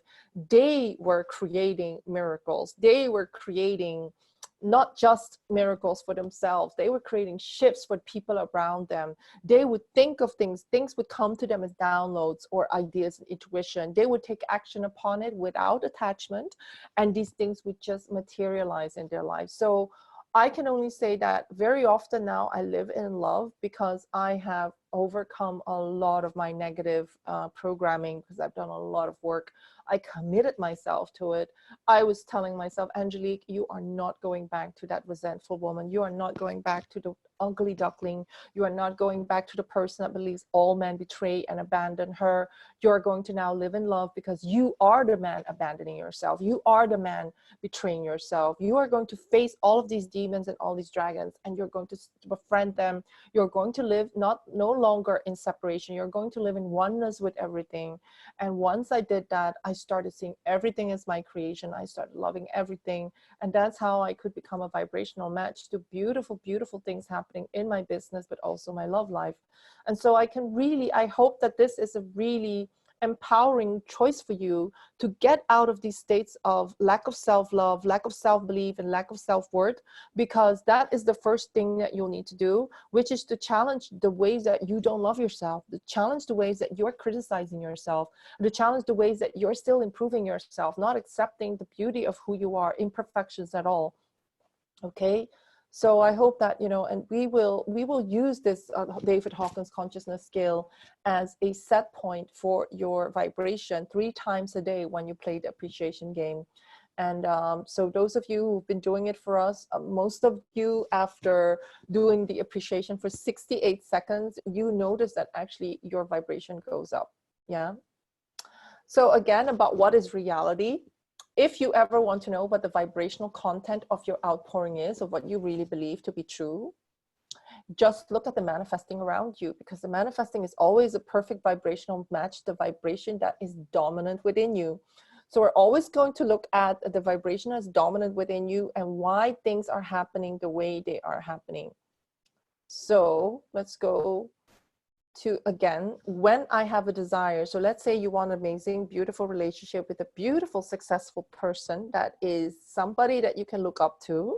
they were creating miracles. They were creating not just miracles for themselves. They were creating shifts for people around them. They would think of things would come to them as downloads or ideas and intuition. They would take action upon it without attachment, and these things would just materialize in their lives. So I can only say that very often now I live in love, because I have overcome a lot of my negative programming, because I've done a lot of work. I committed myself to it. I was telling myself, Angelique, you are not going back to that resentful woman. You are not going back to the ugly duckling. You are not going back to the person that believes all men betray and abandon her. You're going to now live in love, because you are the man abandoning yourself. You are the man betraying yourself. You are going to face all of these demons and all these dragons, and you're going to befriend them. You're going to live no longer in separation. You're going to live in oneness with everything. And once I did that, I started seeing everything as my creation. I started loving everything. And that's how I could become a vibrational match to beautiful, beautiful things happening in my business, but also my love life. And so I hope that this is a really empowering choice for you to get out of these states of lack of self-love, lack of self-belief, and lack of self-worth, because that is the first thing that you'll need to do, which is to challenge the ways that you don't love yourself, to challenge the ways that you're criticizing yourself, to challenge the ways that you're still improving yourself, not accepting the beauty of who you are, imperfections at all. Okay. So I hope that, you know, and we will use this David Hawkins consciousness scale as a set point for your vibration 3 times a day when you play the appreciation game. And so those of you who've been doing it for us, most of you, after doing the appreciation for 68 seconds, you notice that actually your vibration goes up. Yeah. So again, about what is reality. If you ever want to know what the vibrational content of your outpouring is, of what you really believe to be true, just look at the manifesting around you, because the manifesting is always a perfect vibrational match, the vibration that is dominant within you. So we're always going to look at the vibration as dominant within you and why things are happening the way they are happening. So let's go to, again, when I have a desire. So let's say you want an amazing, beautiful relationship with a beautiful, successful person that is somebody that you can look up to.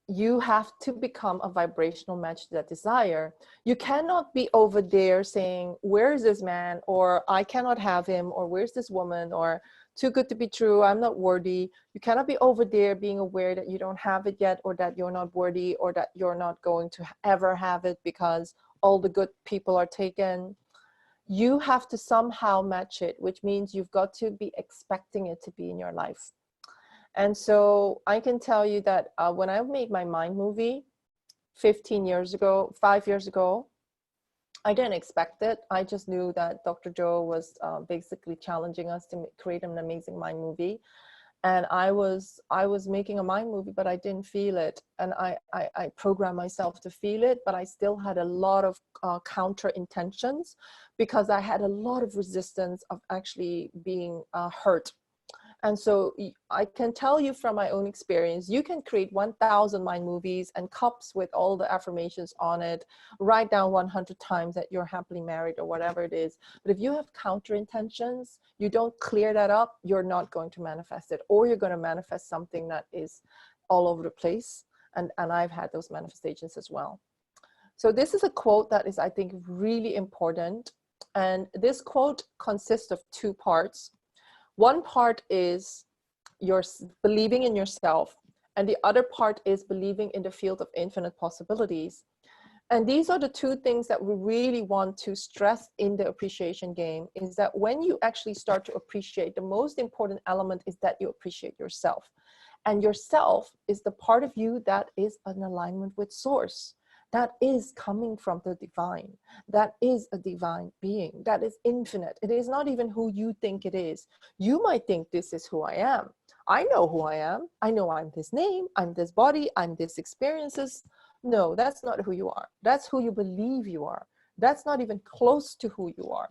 You have to become a vibrational match to that desire. You cannot be over there saying, where's this man? Or I cannot have him, or where's this woman? Or too good to be true, I'm not worthy. You cannot be over there being aware that you don't have it yet, or that you're not worthy, or that you're not going to ever have it because all the good people are taken. You have to somehow match it, which means you've got to be expecting it to be in your life. And so I can tell you that when I made my mind movie 5 years ago, I didn't expect it. I just knew that Dr. Joe was basically challenging us to create an amazing mind movie. And I was making a mind movie, but I didn't feel it. And I programmed myself to feel it, but I still had a lot of counter intentions, because I had a lot of resistance of actually being hurt. And so I can tell you from my own experience, you can create 1,000 mind movies and cups with all the affirmations on it, write down 100 times that you're happily married or whatever it is. But if you have counter intentions, you don't clear that up, you're not going to manifest it, or you're going to manifest something that is all over the place. And I've had those manifestations as well. So this is a quote that is, I think, really important. And this quote consists of 2 parts. One part is your believing in yourself, and the other part is believing in the field of infinite possibilities. And these are the 2 things that we really want to stress in the appreciation game, is that when you actually start to appreciate, the most important element is that you appreciate yourself. And yourself is the part of you that is in alignment with source, that is coming from the divine, that is a divine being, that is infinite. It is not even who you think it is. You might think this is who I am. I know who I am. I know I'm this name, I'm this body, I'm this experiences. No, that's not who you are. That's who you believe you are. That's not even close to who you are.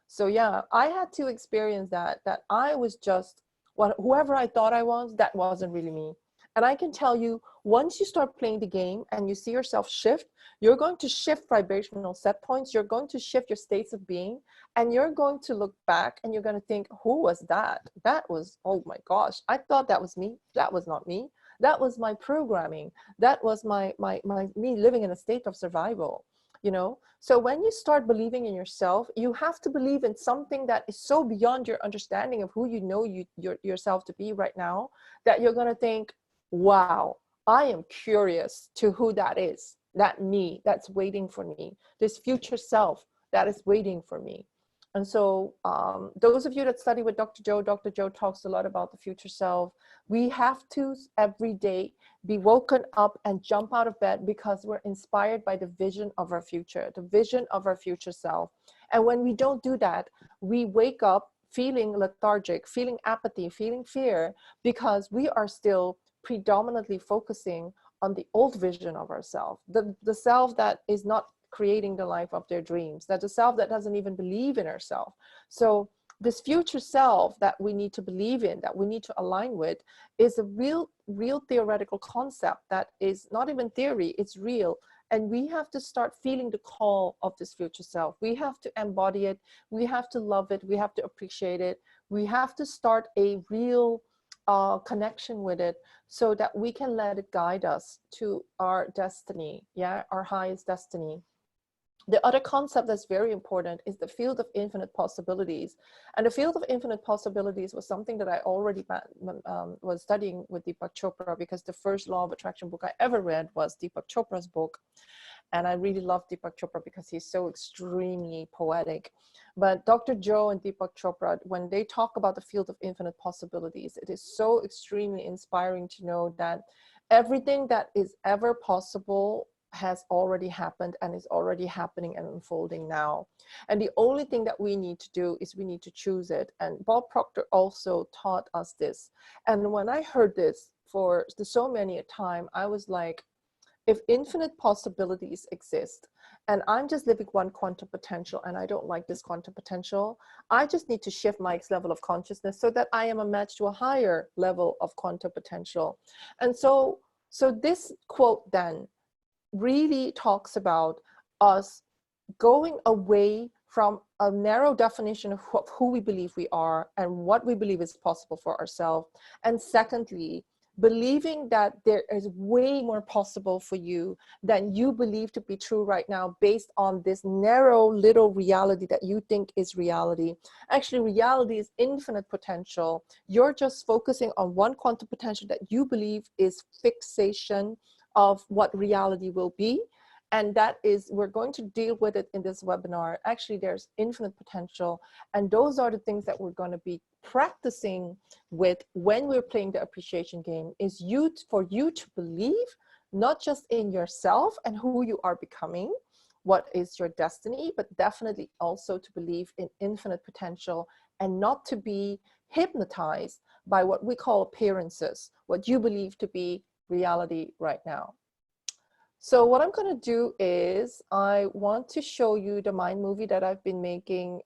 So yeah, I had to experience that I was just whoever I thought I was, that wasn't really me. And I can tell you, once you start playing the game and you see yourself shift, you're going to shift vibrational set points. You're going to shift your states of being, and you're going to look back and you're going to think, who was that? That was, oh my gosh, I thought that was me. That was not me. That was my programming. That was my me living in a state of survival, you know? So when you start believing in yourself, you have to believe in something that is so beyond your understanding of who you know yourself to be right now, that you're going to think, wow, I am curious to who that is, that me that's waiting for me, this future self that is waiting for me. And so those of you that study with Dr. Joe talks a lot about the future self. We have to every day be woken up and jump out of bed, because we're inspired by the vision of our future, the vision of our future self. And when we don't do that, we wake up feeling lethargic, feeling apathy, feeling fear, because we are still predominantly focusing on the old vision of ourselves, the self that is not creating the life of their dreams. That's a self that doesn't even believe in herself. So this future self that we need to believe in, that we need to align with, is a real theoretical concept that is not even theory, it's real. And we have to start feeling the call of this future self. We have to embody it. We have to love it. We have to appreciate it. We have to start a real connection with it so that we can let it guide us to our destiny, yeah, our highest destiny. The other concept that's very important is the field of infinite possibilities. And the field of infinite possibilities was something that I already was studying with Deepak Chopra, because the first law of attraction book I ever read was Deepak Chopra's book. And I really love Deepak Chopra because he's so extremely poetic. But Dr. Joe and Deepak Chopra, when they talk about the field of infinite possibilities, it is so extremely inspiring to know that everything that is ever possible has already happened and is already happening and unfolding now. And the only thing that we need to do is we need to choose it. And Bob Proctor also taught us this. And when I heard this for so many a time, I was like, if infinite possibilities exist and I'm just living one quantum potential and I don't like this quantum potential, I just need to shift my level of consciousness so that I am a match to a higher level of quantum potential. And so this quote then really talks about us going away from a narrow definition of who we believe we are and what we believe is possible for ourselves. And secondly, believing that there is way more possible for you than you believe to be true right now based on this narrow little reality that you think is reality. Actually, reality is infinite potential. You're just focusing on one quantum potential that you believe is fixation of what reality will be. And that is, we're going to deal with it in this webinar. Actually, there's infinite potential. And those are the things that we're going to be practicing with when we're playing the appreciation game, is for you to believe not just in yourself and who you are becoming, what is your destiny, but definitely also to believe in infinite potential and not to be hypnotized by what we call appearances, what you believe to be reality right now. So what I'm going to do is I want to show you the mind movie that I've been making.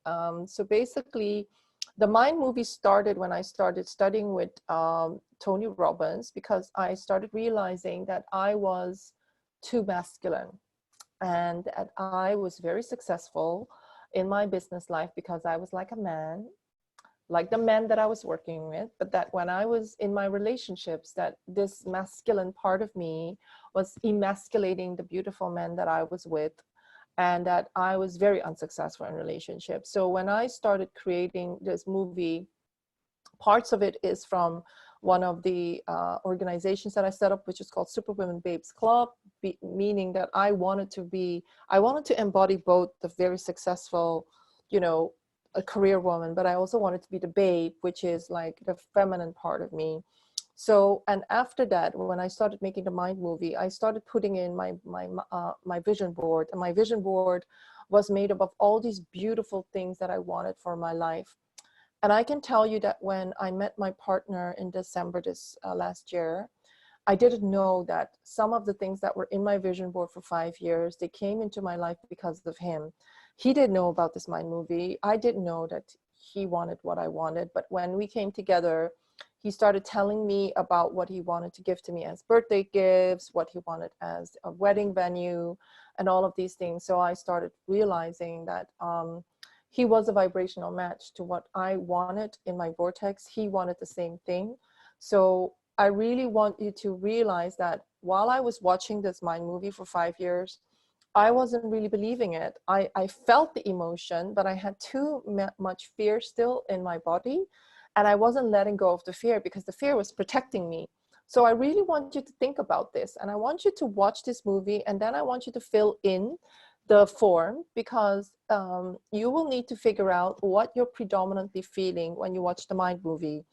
So basically, the mind movie started when I started studying with Tony Robbins, because I started realizing that I was too masculine and that I was very successful in my business life because I was like a man, like the men that I was working with, but that when I was in my relationships, that this masculine part of me was emasculating the beautiful men that I was with, and that I was very unsuccessful in relationships. So when I started creating this movie, parts of it is from one of the organizations that I set up, which is called Super Women Babes Club, meaning that I wanted to embody both the very successful, you know, a career woman, but I also wanted to be the babe, which is like the feminine part of me. So, and after that, when I started making the mind movie, I started putting in my vision board, and my vision board was made up of all these beautiful things that I wanted for my life. And I can tell you that when I met my partner in December this last year, I didn't know that some of the things that were in my vision board for 5 years, they came into my life because of him. He didn't know about this mind movie. I didn't know that he wanted what I wanted. But when we came together, he started telling me about what he wanted to give to me as birthday gifts, what he wanted as a wedding venue, and all of these things. So I started realizing that he was a vibrational match to what I wanted in my vortex. He wanted the same thing. So I really want you to realize that while I was watching this mind movie for 5 years, I wasn't really believing it. I felt the emotion, but I had too much fear still in my body. And I wasn't letting go of the fear because the fear was protecting me. So I really want you to think about this. And I want you to watch this movie. And then I want you to fill in the form, because you will need to figure out what you're predominantly feeling when you watch the mind movie.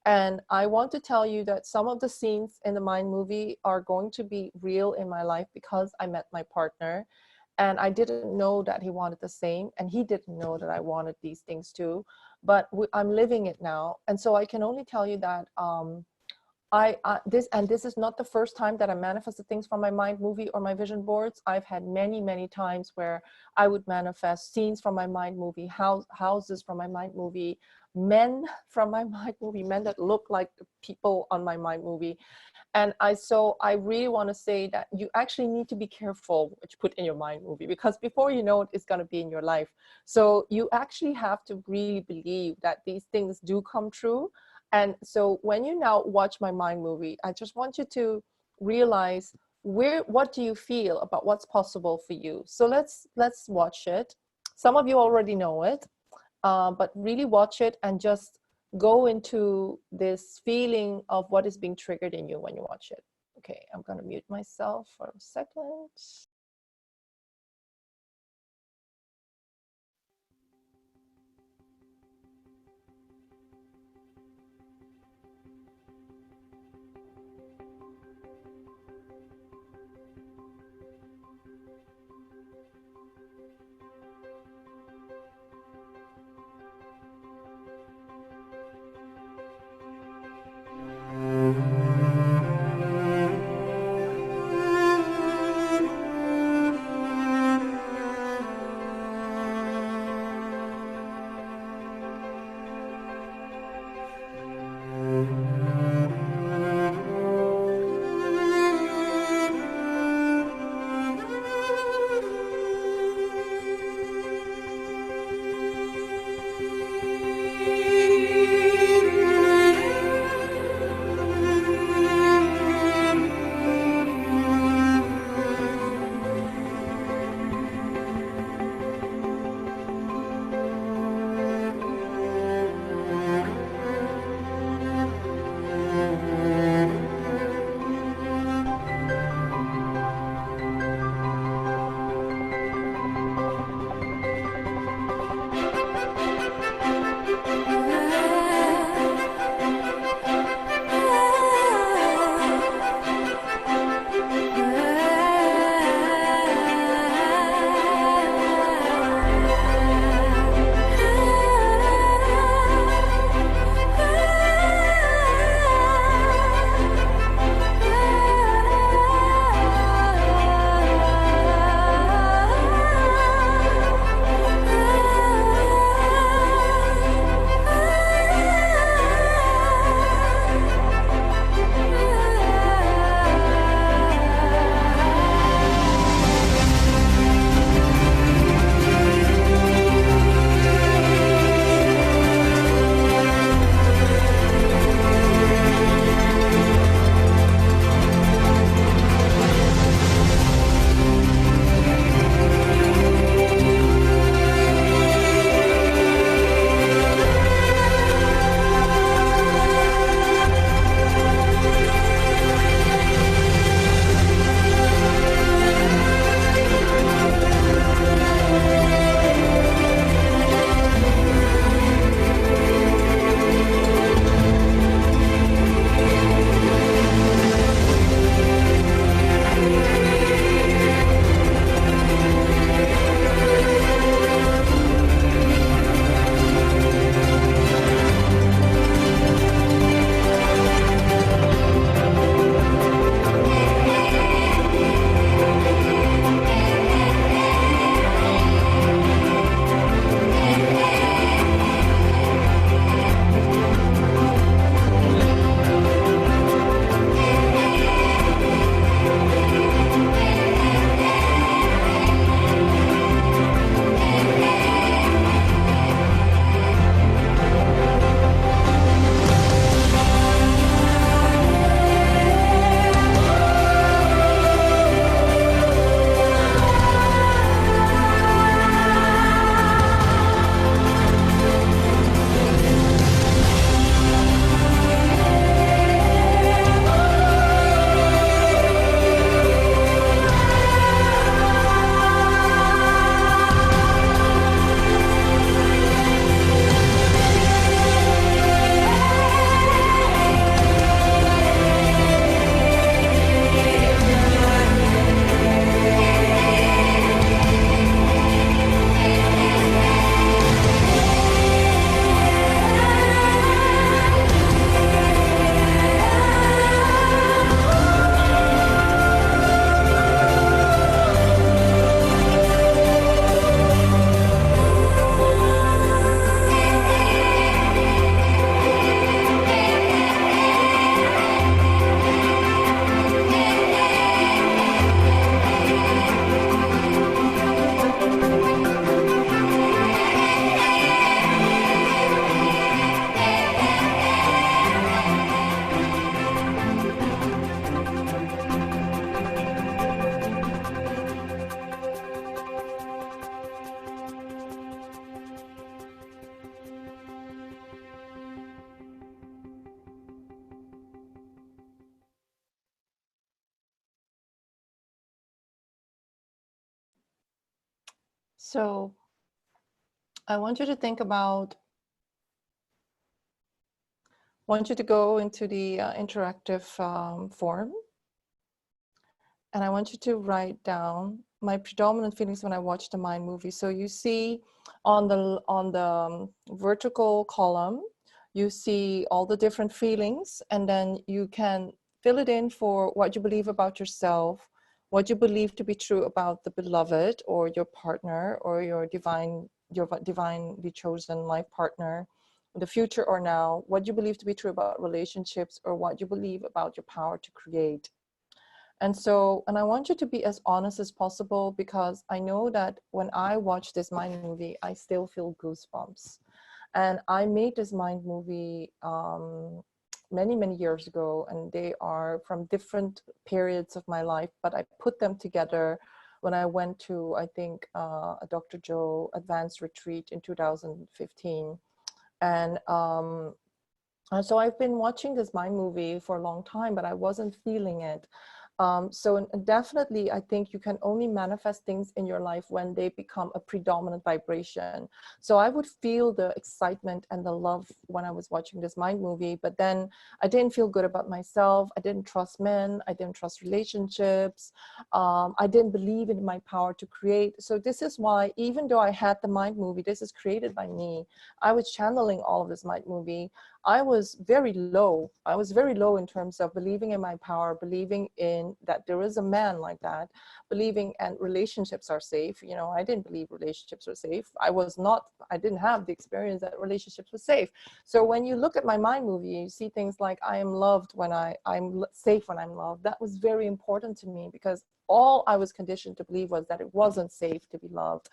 And I want to tell you that some of the scenes in the mind movie are going to be real in my life because I met my partner and I didn't know that he wanted the same, and he didn't know that I wanted these things too, but I'm living it now. And so I can only tell you that This is not the first time that I manifested things from my mind movie or my vision boards. I've had many times where I would manifest scenes from my mind movie, houses from my mind movie, men from my mind movie, men that look like the people on my mind movie. And so I really want to say that you actually need to be careful what you put in your mind movie, because before you know it, it's going to be in your life. So you actually have to really believe that these things do come true. And so when you now watch my mind movie, I just want you to realize what do you feel about what's possible for you. So let's watch it. Some of you already know it, but really watch it and just go into this feeling of what is being triggered in you when you watch it. Okay, I'm going to mute myself for a second. So I want you to think about, want you to go into the interactive form. And I want you to write down my predominant feelings when I watch the Mind movie. So you see on the vertical column, you see all the different feelings, and then you can fill it in for what you believe about yourself, what you believe to be true about the beloved or your partner or your divinely chosen life partner, the future or now, what you believe to be true about relationships, or what you believe about your power to create. And so, and I want you to be as honest as possible, because I know that when I watch this Mind movie, I still feel goosebumps. And I made this Mind movie many, many years ago, and they are from different periods of my life, but I put them together when I went to, I think, a Dr. Joe advanced retreat in 2015. And so I've been watching this Mind movie for a long time, but I wasn't feeling it. So definitely, I think you can only manifest things in your life when they become a predominant vibration. So I would feel the excitement and the love when I was watching this Mind movie, but then I didn't feel good about myself. I didn't trust men. I didn't trust relationships. I didn't believe in my power to create. So this is why, even though I had the Mind movie, this is created by me, I was channeling all of this Mind movie. I was very low. I was very low in terms of believing in my power, believing in that there is a man like that, believing and relationships are safe. You know, I didn't believe relationships were safe. I didn't have the experience that relationships were safe. So when you look at my Mind movie, you see things like I am loved when I'm safe when I'm loved. That was very important to me, because all I was conditioned to believe was that it wasn't safe to be loved.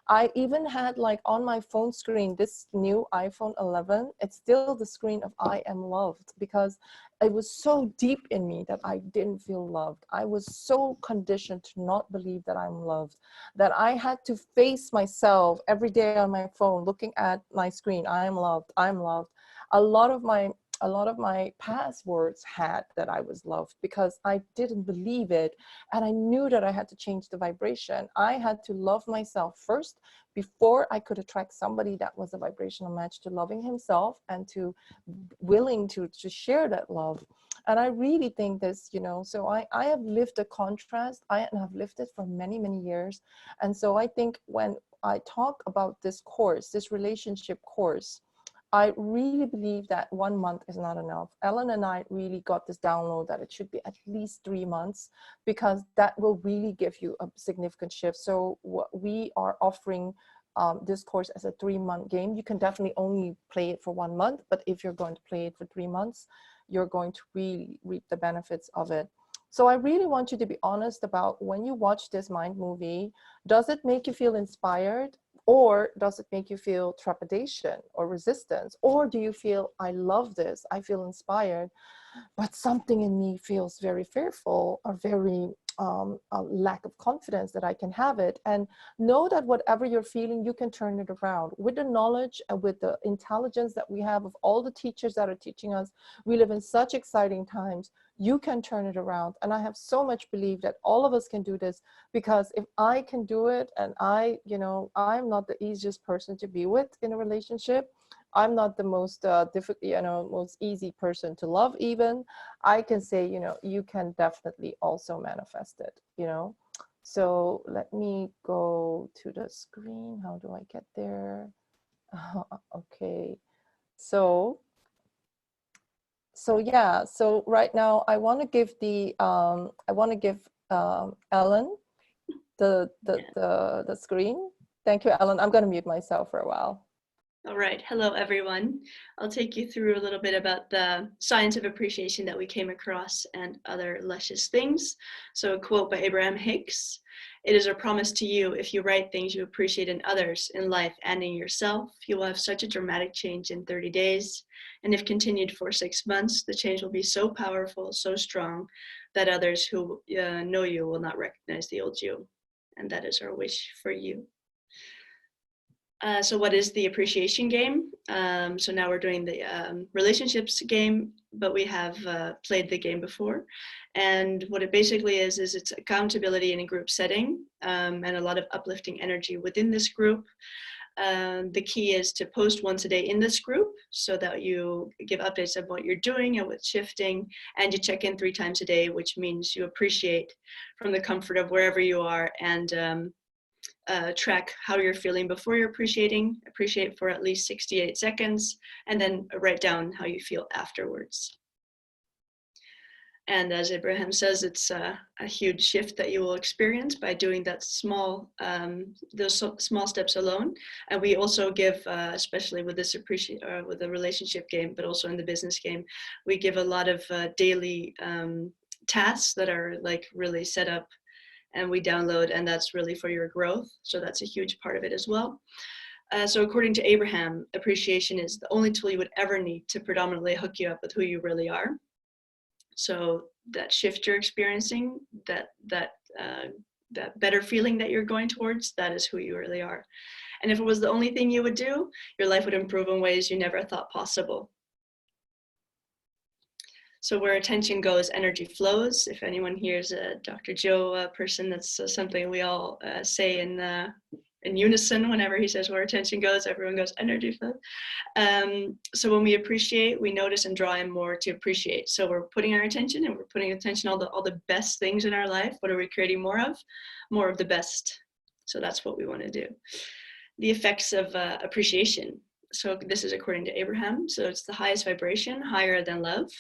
I even had, like, on my phone screen, this new iPhone 11, it's still the screen of I am loved, because it was so deep in me that I didn't feel loved. I was so conditioned to not believe that I'm loved, that I had to face myself every day on my phone, looking at my screen. I am loved, I'm loved. A lot of my passwords had that I was loved, because I didn't believe it. And I knew that I had to change the vibration. I had to love myself first before I could attract somebody that was a vibrational match to loving himself and to willing to share that love. And I really think this, you know, so I have lived a contrast. I have lived it for many, many years. And so I think when I talk about this course, this relationship course, I really believe that 1 month is not enough. Ellen and I really got this download that it should be at least 3 months, because that will really give you a significant shift. So what we are offering this course as a 3-month game. You can definitely only play it for 1 month, but if you're going to play it for 3 months, you're going to really reap the benefits of it. So I really want you to be honest about, when you watch this Mind movie, does it make you feel inspired? Or does it make you feel trepidation or resistance? Or do you feel, I love this, I feel inspired, but something in me feels very fearful or very a lack of confidence that I can have it? And know that whatever you're feeling, you can turn it around. With the knowledge and with the intelligence that we have of all the teachers that are teaching us, we live in such exciting times. You can turn it around. And I have so much belief that all of us can do this, because if I can do it, and I'm not the easiest person to be with in a relationship. I'm not the most most easy person to love even. I can say, you can definitely also manifest it. So let me go to the screen. How do I get there? Okay. So yeah, so right now I want to give Ellen the screen. Thank you, Ellen. I'm going to mute myself for a while. All right. Hello, everyone. I'll take you through a little bit about the science of appreciation that we came across and other luscious things. So a quote by Abraham Hicks: "It is a promise to you, if you write things you appreciate in others, in life, and in yourself, you will have such a dramatic change in 30 days. And if continued for 6 months, the change will be so powerful, so strong, that others who know you will not recognize the old you." And that is our wish for you. So what is the appreciation game? So now we're doing the relationships game, but we have played the game before. And what it basically is it's accountability in a group setting, and a lot of uplifting energy within this group. The key is to post once a day in this group so that you give updates of what you're doing and what's shifting, and you check in 3 times a day, which means you appreciate from the comfort of wherever you are, and track how you're feeling before you're appreciate for at least 68 seconds, and then write down how you feel afterwards. And as Abraham says, it's a huge shift that you will experience by doing that those small steps alone. And we also give, especially with this with the relationship game, but also in the business game, we give a lot of daily tasks that are like really set up, and we download, and that's really for your growth. So that's a huge part of it as well. So according to Abraham, appreciation is the only tool you would ever need to predominantly hook you up with who you really are. So that shift you're experiencing, that better feeling that you're going towards, that is who you really are. And if it was the only thing you would do, your life would improve in ways you never thought possible. So where attention goes, energy flows. If anyone here is a Dr. Joe person, that's something we all say in unison. Whenever he says where attention goes, everyone goes energy flow. So when we appreciate, we notice and draw in more to appreciate. So we're putting our attention, and we're putting attention on all the best things in our life. What are we creating more of? More of the best. So that's what we want to do. The effects of appreciation. So this is according to Abraham. So it's the highest vibration, higher than love,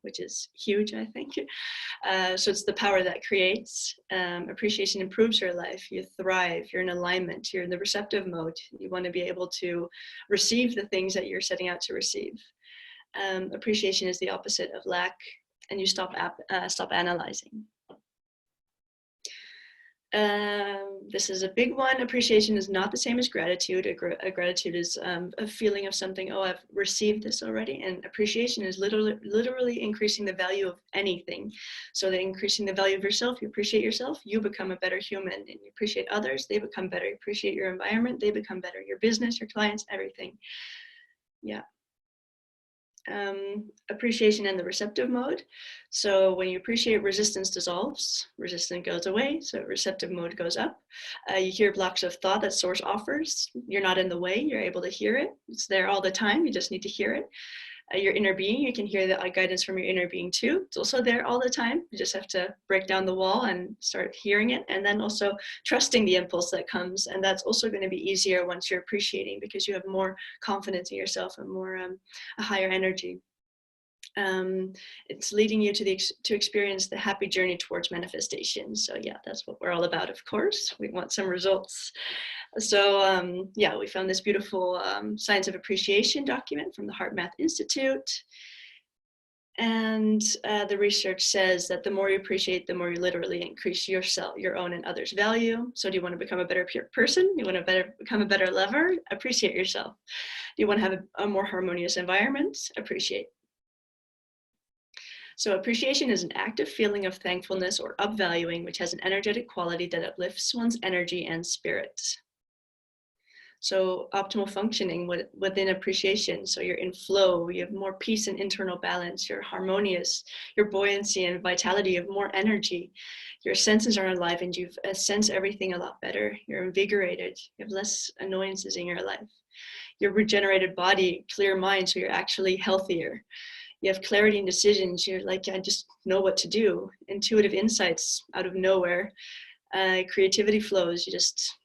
which is huge, I think. So it's the power that creates. Appreciation improves your life. You thrive. You're in alignment. You're in the receptive mode. You want to be able to receive the things that you're setting out to receive. Appreciation is the opposite of lack, and you stop analyzing. This is a big one. Appreciation is not the same as gratitude. A gratitude is a feeling of something, oh, I've received this already. And appreciation is literally increasing the value of anything. So that increasing the value of yourself, you appreciate yourself, you become a better human. And you appreciate others, they become better. You appreciate your environment, they become better. Your business, your clients, everything. Yeah. Appreciation in the receptive mode. So when you appreciate, resistance dissolves, resistance goes away, so receptive mode goes up. You hear blocks of thought that source offers. You're not in the way, you're able to hear it. It's there all the time, you just need to hear it. Your inner being, you can hear the guidance from your inner being too. It's also there all the time. You just have to break down the wall and start hearing it, and then also trusting the impulse that comes. And that's also going to be easier once you're appreciating, because you have more confidence in yourself and more a higher energy. It's leading you to experience the happy journey towards manifestation. So yeah, that's what we're all about, of course. We want some results. So yeah, we found this beautiful Science of Appreciation document from the HeartMath Institute. And the research says that the more you appreciate, the more you literally increase your own and others' value. So do you want to become a better person? You want to become a better lover? Appreciate yourself. Do you want to have a more harmonious environment? Appreciate. So appreciation is an active feeling of thankfulness or upvaluing, which has an energetic quality that uplifts one's energy and spirit. So optimal functioning within appreciation. So you're in flow, you have more peace and internal balance, you're harmonious, your buoyancy and vitality, you have more energy, your senses are enlivened, you sense everything a lot better, you're invigorated, you have less annoyances in your life. Your regenerated body, clear mind, so you're actually healthier. You have clarity in decisions. You're like, I just know what to do. Intuitive insights out of nowhere. Creativity flows. You just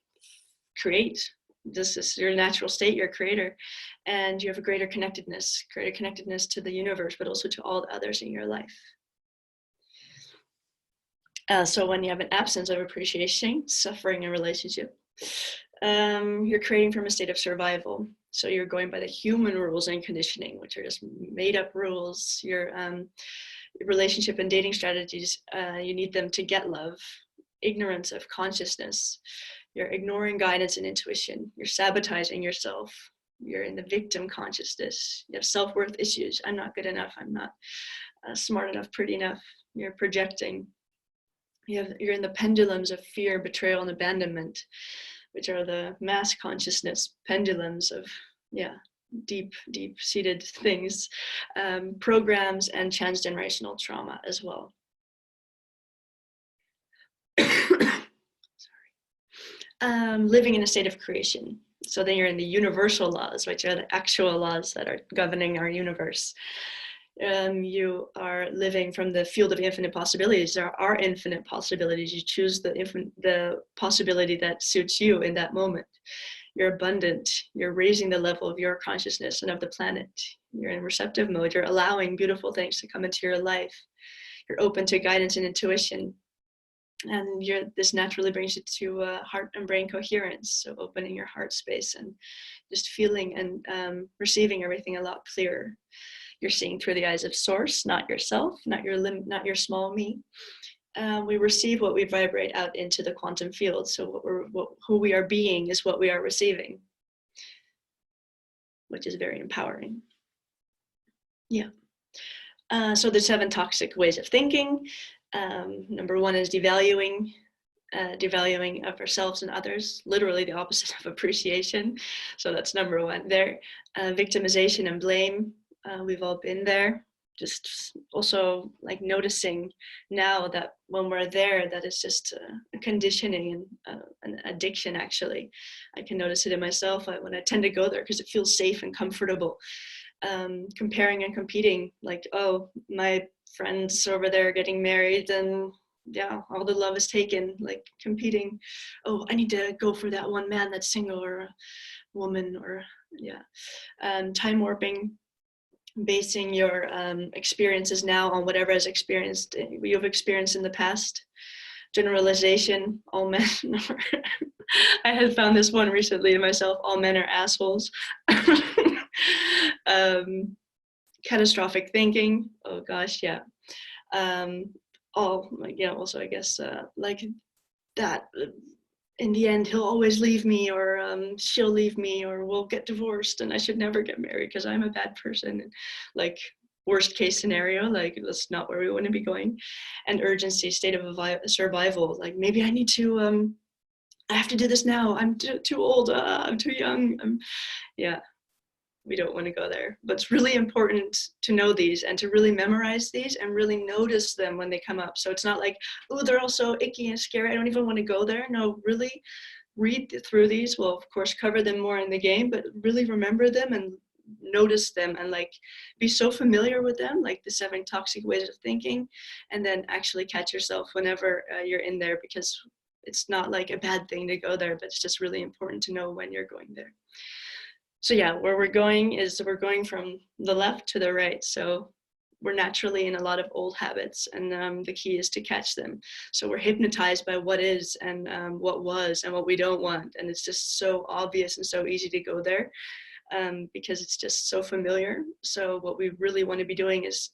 create. This is your natural state. You're a creator. And you have a greater connectedness to the universe, but also to all the others in your life. So when you have an absence of appreciation, suffering in a relationship, you're creating from a state of survival. So you're going by the human rules and conditioning, which are just made up rules. Your relationship and dating strategies, you need them to get love. Ignorance of consciousness. You're ignoring guidance and intuition. You're sabotaging yourself. You're in the victim consciousness. You have self-worth issues. I'm not good enough. I'm not smart enough, pretty enough. You're projecting. You're in the pendulums of fear, betrayal, and abandonment. which are the mass consciousness pendulums of, deep seated things, programs, and transgenerational trauma as well. Living in a state of creation. So then you're in the universal laws, which are the actual laws that are governing our universe. You are living from the field of infinite possibilities. There are infinite possibilities. You choose the possibility that suits you in that moment. You're abundant. You're raising the level of your consciousness and of the planet. You're in receptive mode. You're allowing beautiful things to come into your life. You're open to guidance and intuition. And this naturally brings you to heart and brain coherence. So opening your heart space and just feeling and receiving everything a lot clearer. You're seeing through the eyes of source, not yourself, not your small me. We receive what we vibrate out into the quantum field. So who we are being is what we are receiving, which is very empowering. Yeah. So the 7 toxic ways of thinking. Number 1 is devaluing of ourselves and others, literally the opposite of appreciation. So that's number 1 there. Victimization and blame. We've all been there. Just also like noticing now that when we're there, that it's just a conditioning and an addiction. Actually, I can notice it in myself when I tend to go there because it feels safe and comfortable. Comparing and competing, like, oh, my friends over there getting married and all the love is taken, like competing. Oh, I need to go for that one man that's single, or a woman, or time warping, basing your experiences now on whatever you've experienced in the past. Generalization, all men are, I had found this one recently in myself, all men are assholes. Catastrophic thinking, oh gosh, yeah. Also I guess like that in the end he'll always leave me, or she'll leave me, or we'll get divorced and I should never get married because I'm a bad person. Like worst case scenario, like that's not where we want to be going. And urgency, state of survival, like maybe I need to I have to do this now, I'm too old, I'm too young, we don't want to go there. But it's really important to know these and to really memorize these and really notice them when they come up. So it's not like, oh, they're all so icky and scary, I don't even want to go there. No, really read through these. Well, of course, cover them more in the game, but really remember them and notice them and like be so familiar with them, like the 7 toxic ways of thinking, and then actually catch yourself whenever you're in there, because it's not like a bad thing to go there, but it's just really important to know when you're going there. So where we're going is we're going from the left to the right. So we're naturally in a lot of old habits, and the key is to catch them. So we're hypnotized by what is and what was and what we don't want. And it's just so obvious and so easy to go there because it's just so familiar. So what we really want to be doing is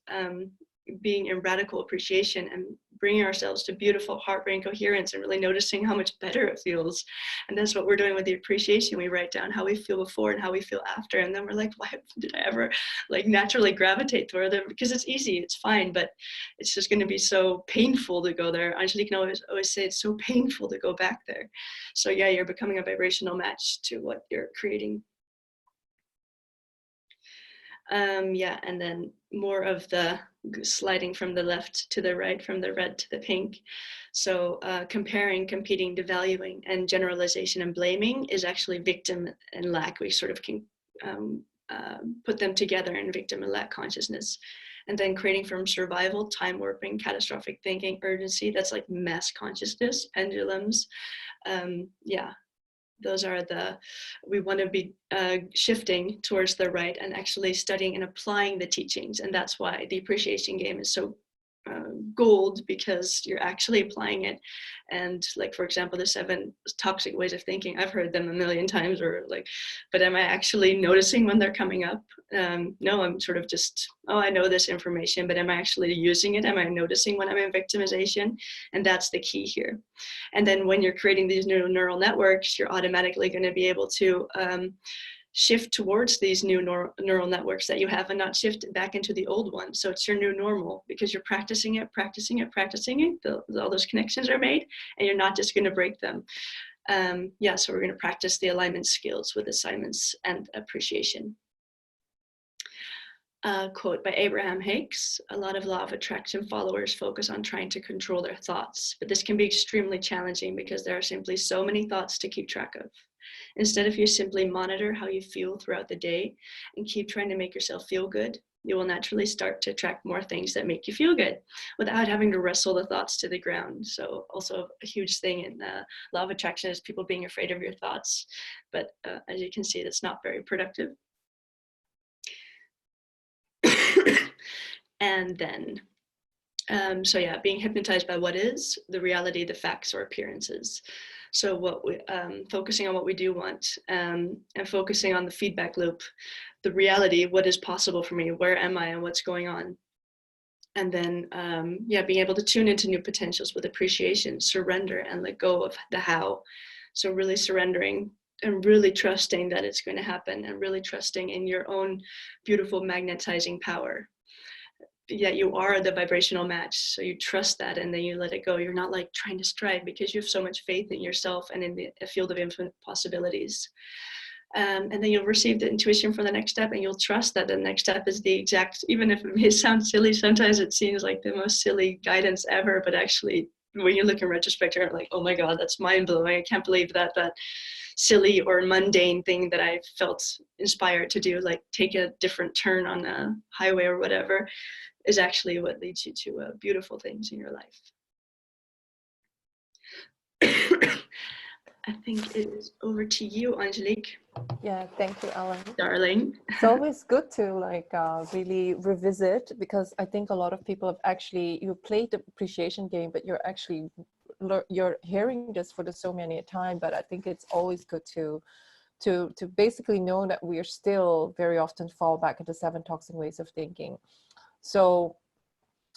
being in radical appreciation and bringing ourselves to beautiful heart brain coherence and really noticing how much better it feels. And that's what we're doing with the appreciation. We write down how we feel before and how we feel after, and then we're like, why did I ever like naturally gravitate toward them? Because it's easy, it's fine, but it's just going to be so painful to go there. Angelique can always say it's so painful to go back there. So you're becoming a vibrational match to what you're creating. And then more of the sliding from the left to the right, from the red to the pink. So comparing, competing, devaluing, and generalization and blaming is actually victim and lack. We sort of can put them together in victim and lack consciousness. And then creating from survival, time warping, catastrophic thinking, urgency, that's like mass consciousness, pendulums. Those are we want to be shifting towards the right and actually studying and applying the teachings. And that's why the appreciation game is so gold, because you're actually applying it. And like, for example, the 7 toxic ways of thinking, I've heard them a million times, or like, but am I actually noticing when they're coming up? No, I'm sort of just, I know this information, but am I actually using it? Am I noticing when I'm in victimization? And that's the key here. And then when you're creating these new neural networks, you're automatically going to be able to shift towards these new neural networks that you have, and not shift back into the old one. So it's your new normal, because you're practicing it. All those connections are made, and you're not just going to break them. Yeah, so we're going to practice the alignment skills with assignments and appreciation. Quote by Abraham Hicks: a lot of law of attraction followers focus on trying to control their thoughts, but this can be extremely challenging because there are simply so many thoughts to keep track of. Instead, if you simply monitor how you feel throughout the day and keep trying to make yourself feel good, you will naturally start to attract more things that make you feel good without having to wrestle the thoughts to the ground. So also a huge thing in law of attraction is people being afraid of your thoughts. But as you can see, that's not very productive. And then, so yeah, being hypnotized by what is, the reality, the facts, or appearances. So what we, focusing on what we do want, and focusing on the feedback loop, the reality, what is possible for me, where am I and what's going on. And then, yeah, being able to tune into new potentials with appreciation, surrender, and let go of the how. So really surrendering and really trusting that it's going to happen, and really trusting in your own beautiful magnetizing power. Yeah, you are the vibrational match, so you trust that, and then you let it go. You're not like trying to strive because you have so much faith in yourself and in the field of infinite possibilities. And then you'll receive the intuition for the next step, and you'll trust that the next step is the exact, even if it may sound silly, sometimes it seems like the most silly guidance ever, but actually when you look in retrospect, you're like, oh my God, that's mind-blowing. I can't believe that silly or mundane thing that I felt inspired to do, like take a different turn on a highway or whatever, is actually what leads you to beautiful things in your life. I think it is over to you, Angelique. Yeah, thank you, Ellen. Darling. It's always good to really revisit, because I think a lot of people have actually, you played the appreciation game, but you're hearing this for the so many time. But I think it's always good to basically know that we are still very often fall back into 7 toxic ways of thinking. So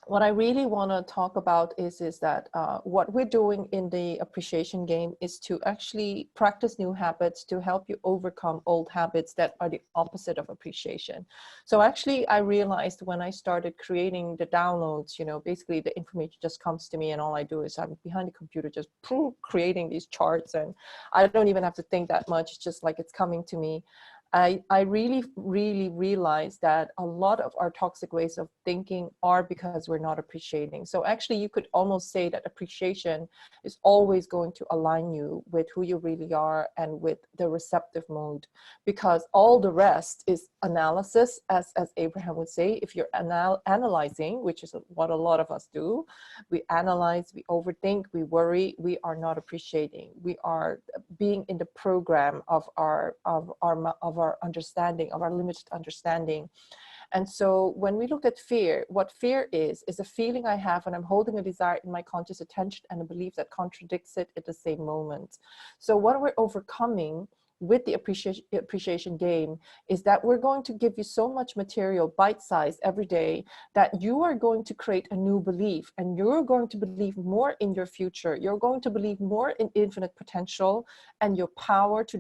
what I really want to talk about is that what we're doing in the appreciation game is to actually practice new habits to help you overcome old habits that are the opposite of appreciation. So actually, I realized when I started creating the downloads, basically the information just comes to me, and all I do is I'm behind the computer just creating these charts, and I don't even have to think that much. It's just like it's coming to me. I really, really realized that a lot of our toxic ways of thinking are because we're not appreciating. So actually, you could almost say that appreciation is always going to align you with who you really are and with the receptive mode, because all the rest is analysis, as Abraham would say. If you're analyzing, which is what a lot of us do, we analyze, we overthink, we worry, we are not appreciating. We are being in the program of our understanding, of our limited understanding. And so when we look at fear, what fear is a feeling I have when I'm holding a desire in my conscious attention and a belief that contradicts it at the same moment. So what we're overcoming with the appreciation game is that we're going to give you so much material, bite-sized every day, that you are going to create a new belief, and you're going to believe more in your future. You're going to believe more in infinite potential and your power to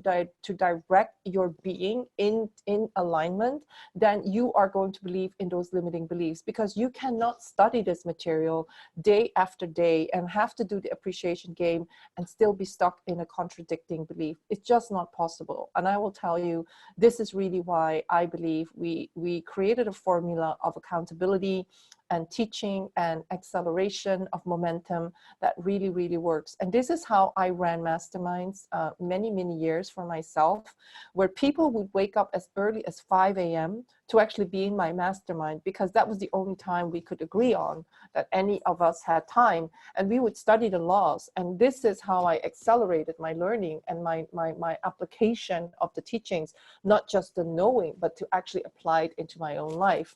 direct your being in alignment than you are going to believe in those limiting beliefs, because you cannot study this material day after day and have to do the appreciation game and still be stuck in a contradicting belief. It's just not possible. And I will tell you, this is really why I believe we created a formula of accountability and teaching and acceleration of momentum that really, really works. And this is how I ran masterminds many, many years for myself, where people would wake up as early as 5 a.m. to actually be in my mastermind, because that was the only time we could agree on that any of us had time. And we would study the laws. And this is how I accelerated my learning and my application of the teachings, not just the knowing, but to actually apply it into my own life.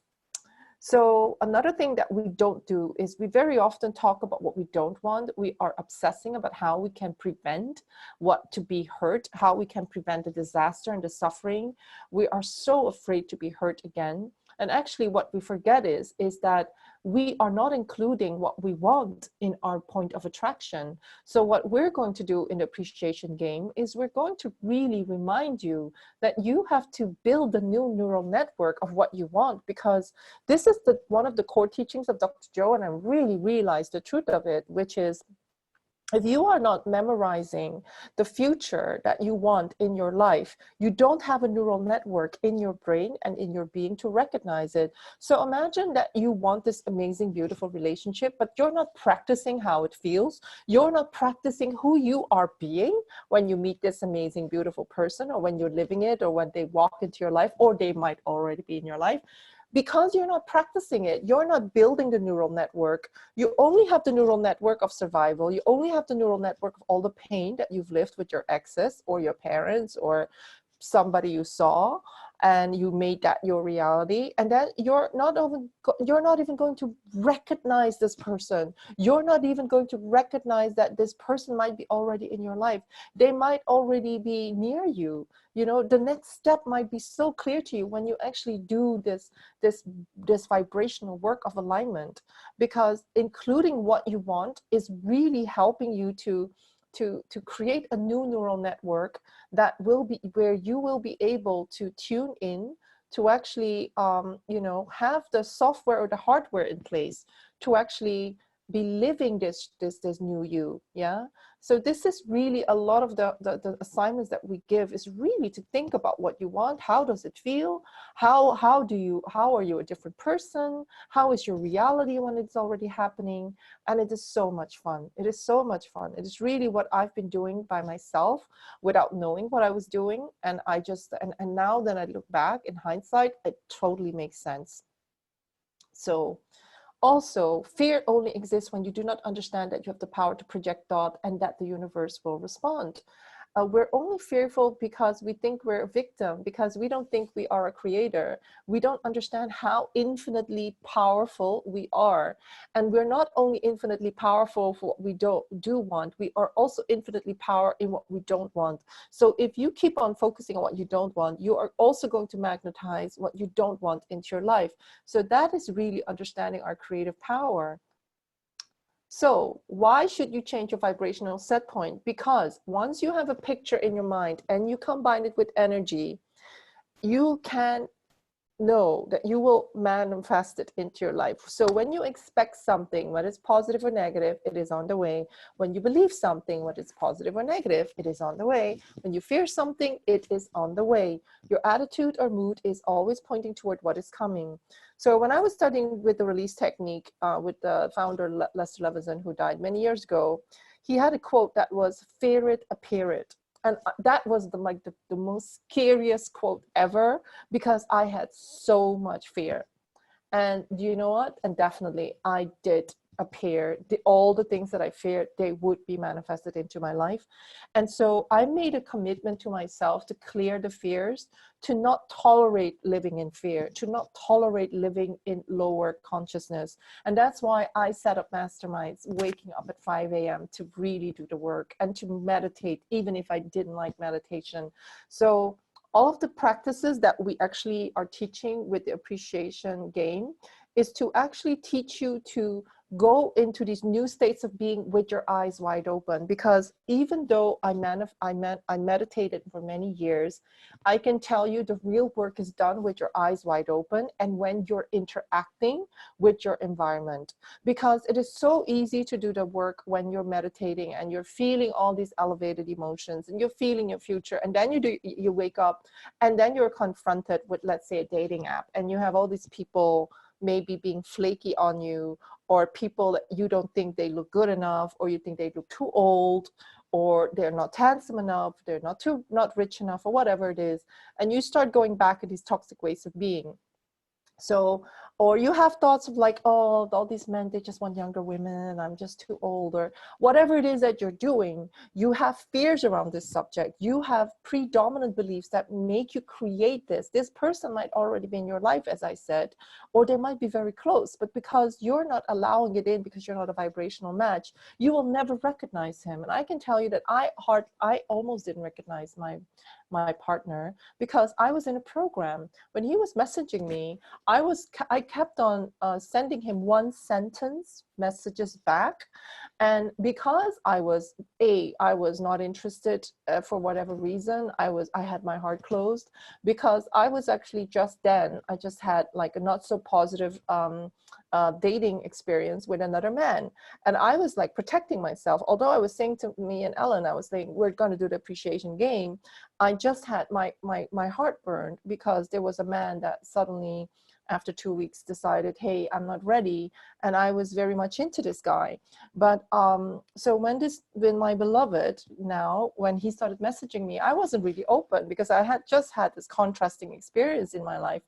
So another thing that we don't do is we very often talk about what we don't want. We are obsessing about how we can prevent what to be hurt, how we can prevent the disaster and the suffering. We are so afraid to be hurt again. And actually what we forget is that we are not including what we want in our point of attraction. So what we're going to do in the appreciation game is we're going to really remind you that you have to build a new neural network of what you want, because this is one of the core teachings of Dr. Joe, and I really realized the truth of it, which is if you are not memorizing the future that you want in your life, you don't have a neural network in your brain and in your being to recognize it. So imagine that you want this amazing, beautiful relationship, but you're not practicing how it feels. You're not practicing who you are being when you meet this amazing, beautiful person, or when you're living it, or when they walk into your life, or they might already be in your life. Because you're not practicing it, you're not building the neural network. You only have the neural network of survival. You only have the neural network of all the pain that you've lived with your exes or your parents or somebody you saw, and you made that your reality. And then you're not even going to recognize this person. You're not even going to recognize that this person might be already in your life. They might already be near you. You know, the next step might be so clear to you when you actually do this vibrational work of alignment, because including what you want is really helping you to create a new neural network that will be where you will be able to tune in to actually you know, have the software or the hardware in place to actually be living this new you. Yeah. So this is really a lot of the assignments that we give, is really to think about what you want. How does it feel? How are you a different person? How is your reality when it's already happening? And it is so much fun. It is so much fun. It is really what I've been doing by myself without knowing what I was doing. And I just, and now that I look back in hindsight, it totally makes sense. So also, fear only exists when you do not understand that you have the power to project thought and that the universe will respond. We're only fearful because we think we're a victim, because we don't think we are a creator. We don't understand how infinitely powerful we are. And we're not only infinitely powerful for what we do want, we are also infinitely powerful in what we don't want. So if you keep on focusing on what you don't want, you are also going to magnetize what you don't want into your life. So that is really understanding our creative power. So why should you change your vibrational set point? Because once you have a picture in your mind and you combine it with energy, you can know that you will manifest it into your life. So when you expect something, whether it's positive or negative, it is on the way. When you believe something, whether it's positive or negative, it is on the way. When you fear something, it is on the way. Your attitude or mood is always pointing toward what is coming. So when I was studying with the release technique with the founder Lester Levinson, who died many years ago, he had a quote that was, "Fear it, appear it." And that was the most scariest quote ever, because I had so much fear. And you know what? And definitely I did appear. All the things that I feared, they would be manifested into my life. And so I made a commitment to myself to clear the fears, to not tolerate living in fear, to not tolerate living in lower consciousness. And that's why I set up masterminds, waking up at 5 a.m. to really do the work and to meditate, even if I didn't like meditation. So all of the practices that we actually are teaching with the appreciation game is to actually teach you to go into these new states of being with your eyes wide open. Because even though I meditated for many years, I can tell you the real work is done with your eyes wide open and when you're interacting with your environment. Because it is so easy to do the work when you're meditating and you're feeling all these elevated emotions and you're feeling your future, and then you wake up and then you're confronted with, let's say, a dating app, and you have all these people maybe being flaky on you, or people that you don't think they look good enough, or you think they look too old, or they're not handsome enough, they're not rich enough, or whatever it is. And you start going back to these toxic ways of being. So, or you have thoughts of like, oh, all these men, they just want younger women, I'm just too old, or whatever it is that you're doing, you have fears around this subject. You have predominant beliefs that make you create this. This person might already be in your life, as I said, or they might be very close, but because you're not allowing it in, because you're not a vibrational match, you will never recognize him. And I can tell you that I almost didn't recognize my partner, because I was in a program. When he was messaging me, I kept on sending him one sentence messages back. And because I was not interested for whatever reason, I had my heart closed, because I was actually I just had like a not so positive dating experience with another man. And I was like protecting myself. Although I was saying to me and Ellen, I was saying, we're going to do the appreciation game. I just had my heart burned because there was a man that suddenly, after 2 weeks, decided, hey, I'm not ready. And I was very much into this guy. But so when my beloved now, when he started messaging me, I wasn't really open because I had just had this contrasting experience in my life.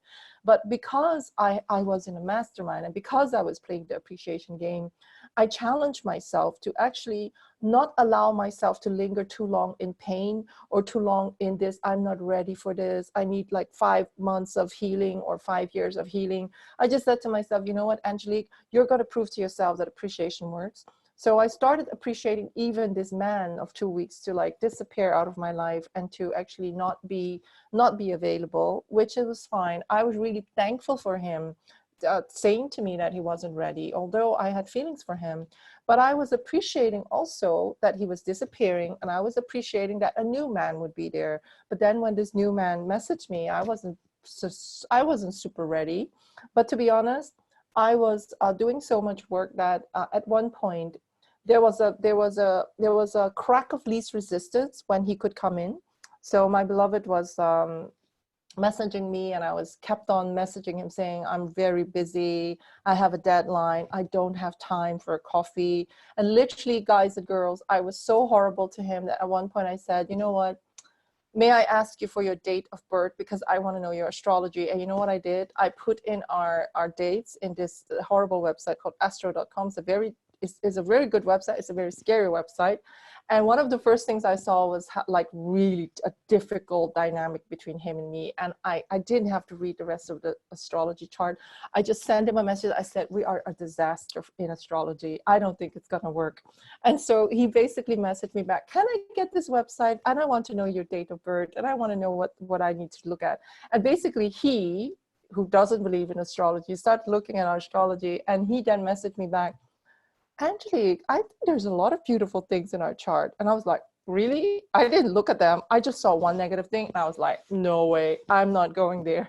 But because I was in a mastermind, and because I was playing the appreciation game, I challenged myself to actually not allow myself to linger too long in pain or too long in this, I'm not ready for this, I need like 5 months of healing or 5 years of healing. I just said to myself, you know what, Angelique, you're going to prove to yourself that appreciation works. So I started appreciating even this man of 2 weeks to like disappear out of my life and to actually not be available, which it was fine. I was really thankful for him saying to me that he wasn't ready, although I had feelings for him. But I was appreciating also that he was disappearing, and I was appreciating that a new man would be there. But then when this new man messaged me, I wasn't super ready. But to be honest, I was doing so much work that at one point there was a crack of least resistance when he could come in. So my beloved was messaging me, and I was kept on messaging him saying, I'm very busy, I have a deadline, I don't have time for a coffee. And literally, guys and girls, I was so horrible to him that at one point I said, you know what, may I ask you for your date of birth, because I want to know your astrology. And you know what I did? I put in our dates in this horrible website called astro.com. It's a very good website. It's a very scary website. And one of the first things I saw was like really a difficult dynamic between him and me. And I didn't have to read the rest of the astrology chart. I just sent him a message. I said, we are a disaster in astrology. I don't think it's going to work. And so he basically messaged me back, can I get this website? And I want to know your date of birth. And I want to know what I need to look at. And basically he, who doesn't believe in astrology, started looking at our astrology. And he then messaged me back, Angelique, I think there's a lot of beautiful things in our chart. And I was like, really? I didn't look at them. I just saw one negative thing. And I was like, no way, I'm not going there.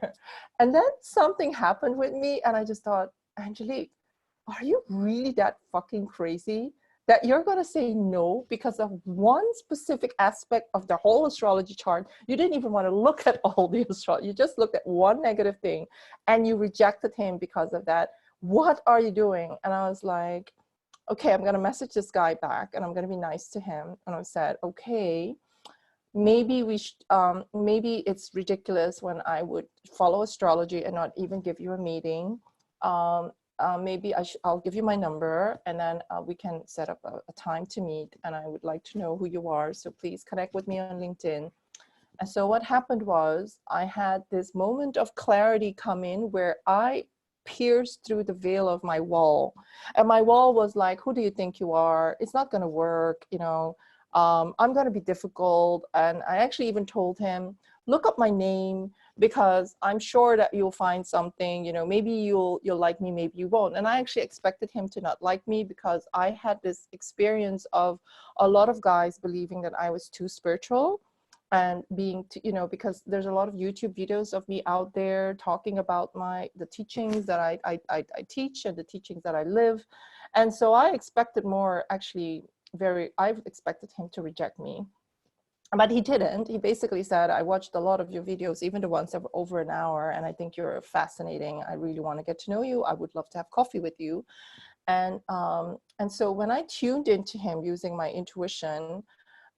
And then something happened with me. And I just thought, Angelique, are you really that fucking crazy that you're going to say no because of one specific aspect of the whole astrology chart? You didn't even want to look at all the astrology. You just looked at one negative thing and you rejected him because of that. What are you doing? And I was like, okay, I'm going to message this guy back and I'm going to be nice to him. And I said, okay, maybe maybe it's ridiculous when I would follow astrology and not even give you a meeting. Maybe I'll give you my number, and then we can set up a time to meet. And I would like to know who you are. So please connect with me on LinkedIn. And so what happened was I had this moment of clarity come in where I pierced through the veil of my wall. And my wall was like, who do you think you are? It's not going to work. You know, I'm going to be difficult. And I actually even told him, look up my name, because I'm sure that you'll find something, you know, maybe you'll like me, maybe you won't. And I actually expected him to not like me because I had this experience of a lot of guys believing that I was too spiritual. And being, you know, because there's a lot of YouTube videos of me out there talking about the teachings that I teach and the teachings that I live. And so I expected more, actually, I expected him to reject me. But he didn't. He basically said, I watched a lot of your videos, even the ones that were over an hour, and I think you're fascinating. I really want to get to know you. I would love to have coffee with you. And so when I tuned into him using my intuition,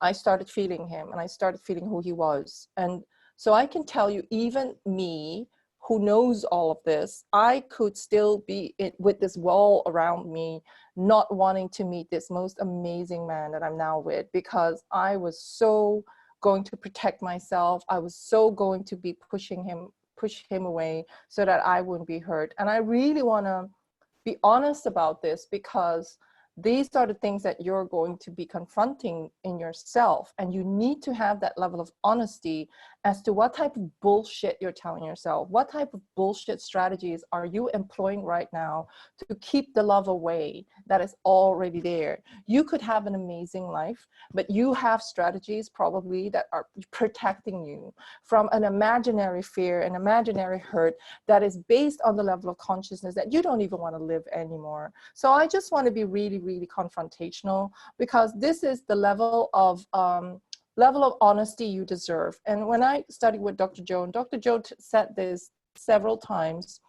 I started feeling him and I started feeling who he was. And so I can tell you, even me, who knows all of this, I could still be with this wall around me, not wanting to meet this most amazing man that I'm now with, because I was so going to protect myself. I was so going to be push him away so that I wouldn't be hurt. And I really want to be honest about this, because these are the things that you're going to be confronting in yourself, and you need to have that level of honesty as to what type of bullshit you're telling yourself. What type of bullshit strategies are you employing right now to keep the love away that is already there? You could have an amazing life, but you have strategies probably that are protecting you from an imaginary fear, an imaginary hurt that is based on the level of consciousness that you don't even want to live anymore. So I just want to be really, really confrontational, because this is the level of honesty you deserve. And when I studied with Dr. Joe said this several times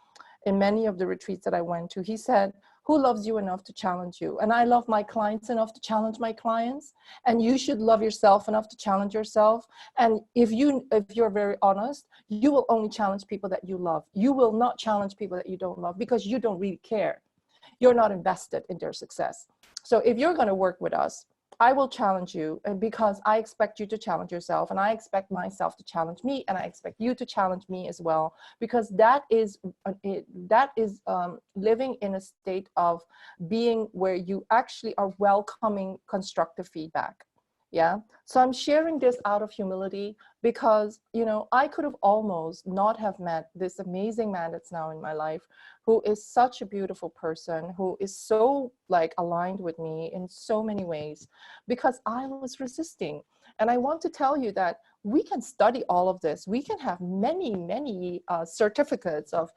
in many of the retreats that I went to. He said, who loves you enough to challenge you? And I love my clients enough to challenge my clients. And you should love yourself enough to challenge yourself. And if you're very honest, you will only challenge people that you love. You will not challenge people that you don't love, because you don't really care. You're not invested in their success. So if you're going to work with us, I will challenge you, and because I expect you to challenge yourself, and I expect myself to challenge me, and I expect you to challenge me as well, because that is living in a state of being where you actually are welcoming constructive feedback. Yeah. So I'm sharing this out of humility, because, you know, I could have almost not have met this amazing man that's now in my life, who is such a beautiful person, who is so like aligned with me in so many ways, because I was resisting. And I want to tell you that we can study all of this. We can have many certificates of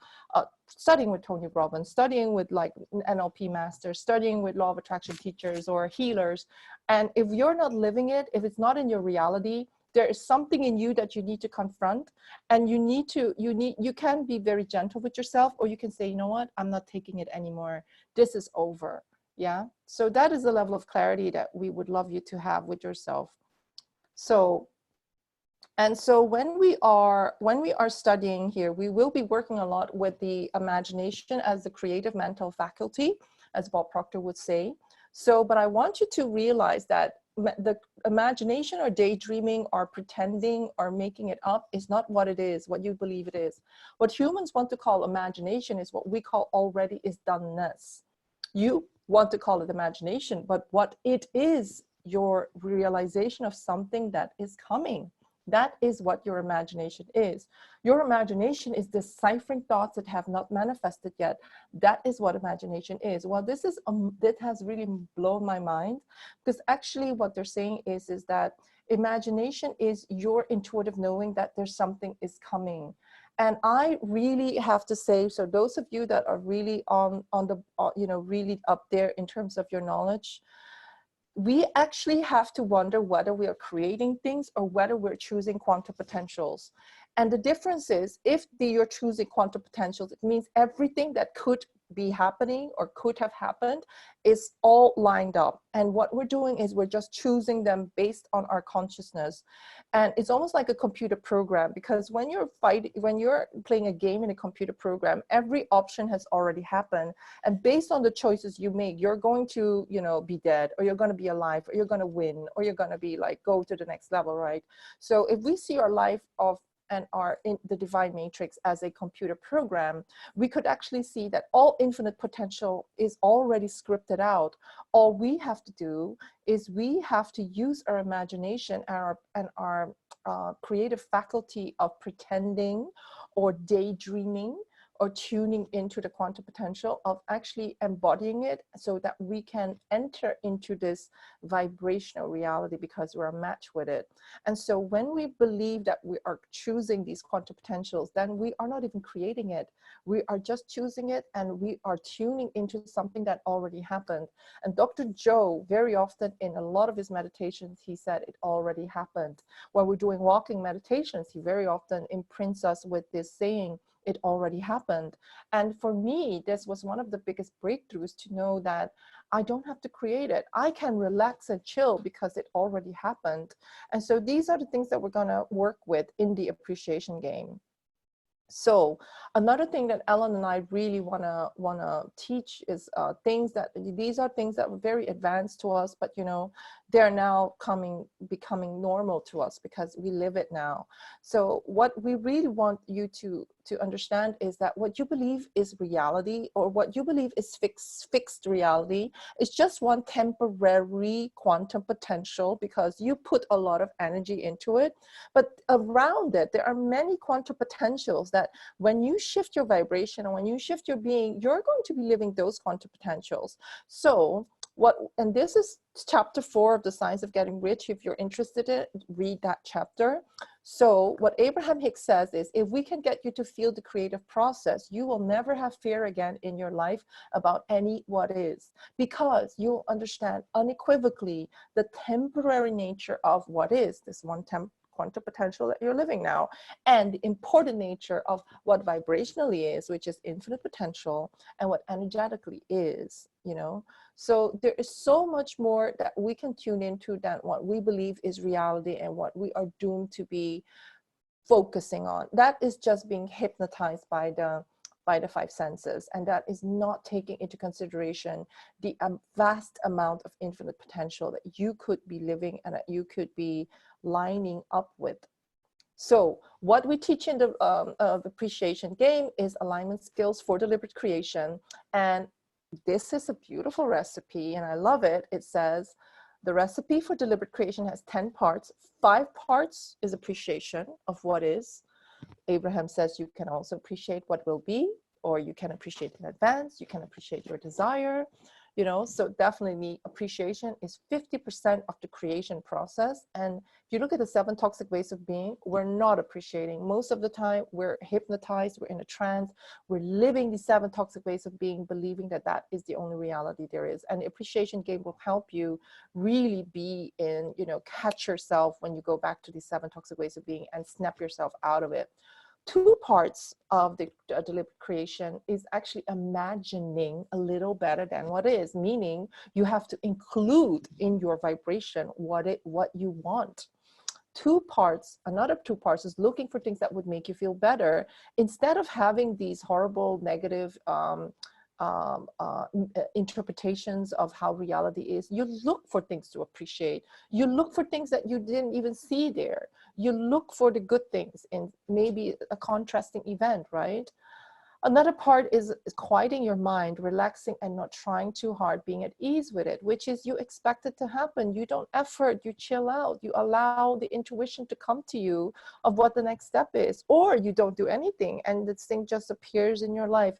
studying with Tony Robbins, studying with like NLP masters, studying with law of attraction teachers or healers. And if you're not living it, if it's not in your reality, there is something in you that you need to confront, and you can be very gentle with yourself, or you can say, you know what, I'm not taking it anymore. This is over. Yeah. So that is the level of clarity that we would love you to have with yourself. So when we are studying here, we will be working a lot with the imagination as the creative mental faculty, as Bob Proctor would say. So, but I want you to realize that the imagination or daydreaming or pretending or making it up is not what it is, what you believe it is. What humans want to call imagination is what we call already is doneness. You want to call it imagination, but what it is, your realization of something that is coming. That is what your imagination is. Your imagination is deciphering thoughts that have not manifested yet. That is what imagination is. Well, this has really blown my mind, because actually what they're saying is that imagination is your intuitive knowing that there's something is coming. And I really have to say, so those of you that are really on the, really up there in terms of your knowledge, we actually have to wonder whether we are creating things or whether we're choosing quantum potentials. And the difference is, if you're choosing quantum potentials, it means everything that could be happening or could have happened is all lined up. And what we're doing is we're just choosing them based on our consciousness. And it's almost like a computer program, because when you're playing a game in a computer program, every option has already happened. And based on the choices you make, you're going to, be dead, or you're going to be alive, or you're going to win, or you're going to be like, go to the next level, right? So if we see our life and are in the divine matrix as a computer program, we could actually see that all infinite potential is already scripted out. All we have to do is we have to use our imagination and our creative faculty of pretending or daydreaming or tuning into the quantum potential, of actually embodying it, so that we can enter into this vibrational reality because we're a match with it. And so when we believe that we are choosing these quantum potentials, then we are not even creating it. We are just choosing it, and we are tuning into something that already happened. And Dr. Joe, very often in a lot of his meditations, he said it already happened. When we're doing walking meditations, he very often imprints us with this saying, it already happened. And for me, this was one of the biggest breakthroughs, to know that I don't have to create it. I can relax and chill because it already happened. And so these are the things that we're going to work with in the appreciation game. So another thing that Ellen and I really wanna teach is things that, these are things that were very advanced to us, but you know, they're now becoming normal to us because we live it now. So what we really want you to understand is that what you believe is reality, or what you believe is fixed reality, is just one temporary quantum potential because you put a lot of energy into it. But around it, there are many quantum potentials that when you shift your vibration and when you shift your being, you're going to be living those quantum potentials. So and this is chapter 4 of The Science of Getting Rich. If you're interested in it, read that chapter. So what Abraham Hicks says is, if we can get you to feel the creative process, you will never have fear again in your life about any what is, because you'll understand unequivocally the temporary nature of what is, this one quantum potential that you're living now, and the important nature of what vibrationally is, which is infinite potential, and what energetically is, you know. So there is so much more that we can tune into than what we believe is reality and what we are doomed to be focusing on. That is just being hypnotized by the five senses, and that is not taking into consideration the vast amount of infinite potential that you could be living and that you could be lining up with. So what we teach in the appreciation game is alignment skills for deliberate creation. And this is a beautiful recipe and I love it. It says the recipe for deliberate creation has 10 parts. 5 parts is appreciation of what is. Abraham says you can also appreciate what will be, or you can appreciate in advance, you can appreciate your desire, you know. So definitely appreciation is 50% of the creation process. And if you look at the 7 toxic ways of being, we're not appreciating. Most of the time we're hypnotized, we're in a trance, we're living the 7 toxic ways of being, believing that that is the only reality there is. And the appreciation game will help you really be in, you know, catch yourself when you go back to these 7 toxic ways of being and snap yourself out of it. 2 parts of the deliberate creation is actually imagining a little better than what is, meaning you have to include in your vibration what you want. 2 parts, another 2 parts is looking for things that would make you feel better instead of having these horrible negative interpretations of how reality is. You look for things to appreciate. You look for things that you didn't even see there. You look for the good things in maybe a contrasting event, right? Another part is quieting your mind, relaxing and not trying too hard, being at ease with it, which is you expect it to happen. You don't effort, you chill out, you allow the intuition to come to you of what the next step is, or you don't do anything and this thing just appears in your life.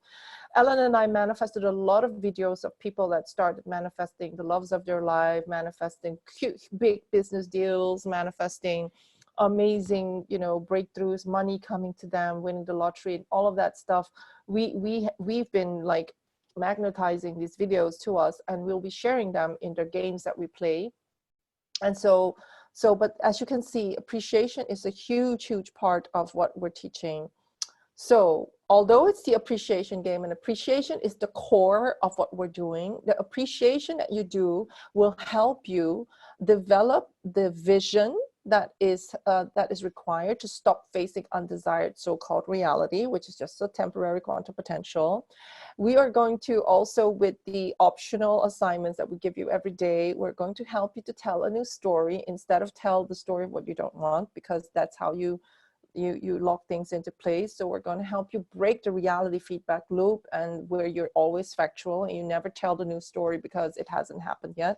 Ellen and I manifested a lot of videos of people that started manifesting the loves of their life, manifesting cute, big business deals, manifesting amazing, you know, breakthroughs, money coming to them, winning the lottery, and all of that stuff. We've been like magnetizing these videos to us, and we'll be sharing them in the games that we play. And but as you can see, appreciation is a huge part of what we're teaching. So although it's the appreciation game, and appreciation is the core of what we're doing, the appreciation that you do will help you develop the vision that is required to stop facing undesired so-called reality, which is just a temporary quantum potential. We are going to also, with the optional assignments that we give you every day, we're going to help you to tell a new story instead of tell the story of what you don't want, because that's how you lock things into place. So we're going to help you break the reality feedback loop, and where you're always factual and you never tell the new story because it hasn't happened yet.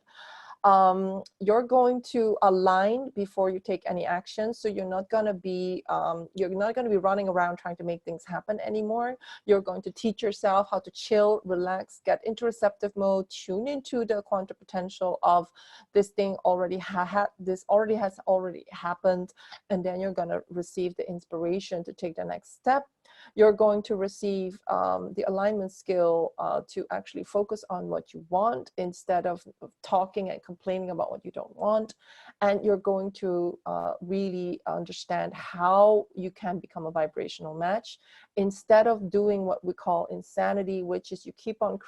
You're going to align before you take any action. So you're not going to be running around trying to make things happen anymore. You're going to teach yourself how to chill, relax, get into receptive mode, tune into the quantum potential of this thing already has already happened. And then you're going to receive the inspiration to take the next step. You're going to receive the alignment skill to actually focus on what you want instead of talking and complaining about what you don't want. And you're going to really understand how you can become a vibrational match instead of doing what we call insanity, which is you keep on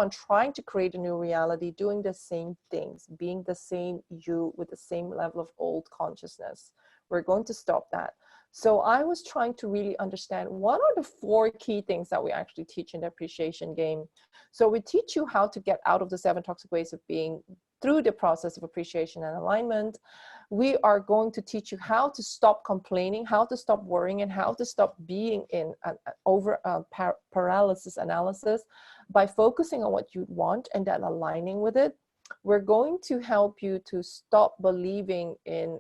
trying to create a new reality, doing the same things, being the same you with the same level of old consciousness, We're going to stop that. So I was trying to really understand what are the 4 key things that we actually teach in the appreciation game. So we teach you how to get out of the 7 toxic ways of being through the process of appreciation and alignment. We are going to teach you how to stop complaining, how to stop worrying, and how to stop being in an paralysis analysis by focusing on what you want and then aligning with it. We're going to help you to stop believing in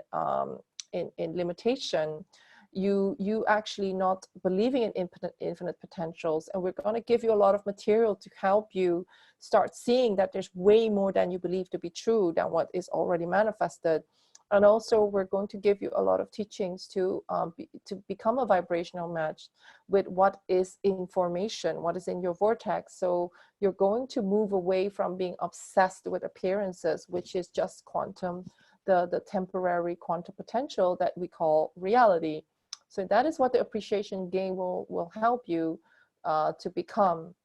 limitation. You actually not believing in infinite potentials, and we're going to give you a lot of material to help you start seeing that there's way more than you believe to be true than what is already manifested. And also we're going to give you a lot of teachings to become a vibrational match with what is information, what is in your vortex. So you're going to move away from being obsessed with appearances, which is just quantum, the temporary quantum potential that we call reality. So that is what the appreciation game will help you to become.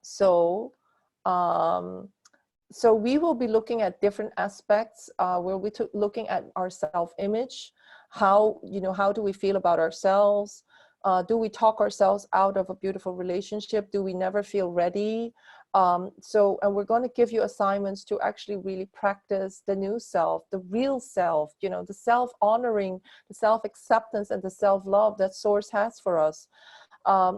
So, so we will be looking at different aspects. We'll be looking at our self-image. How do we feel about ourselves? Do we talk ourselves out of a beautiful relationship? Do we never feel ready? And we're going to give you assignments to actually really practice the new self, the real self, the self-honoring, the self-acceptance, and the self-love that Source has for us.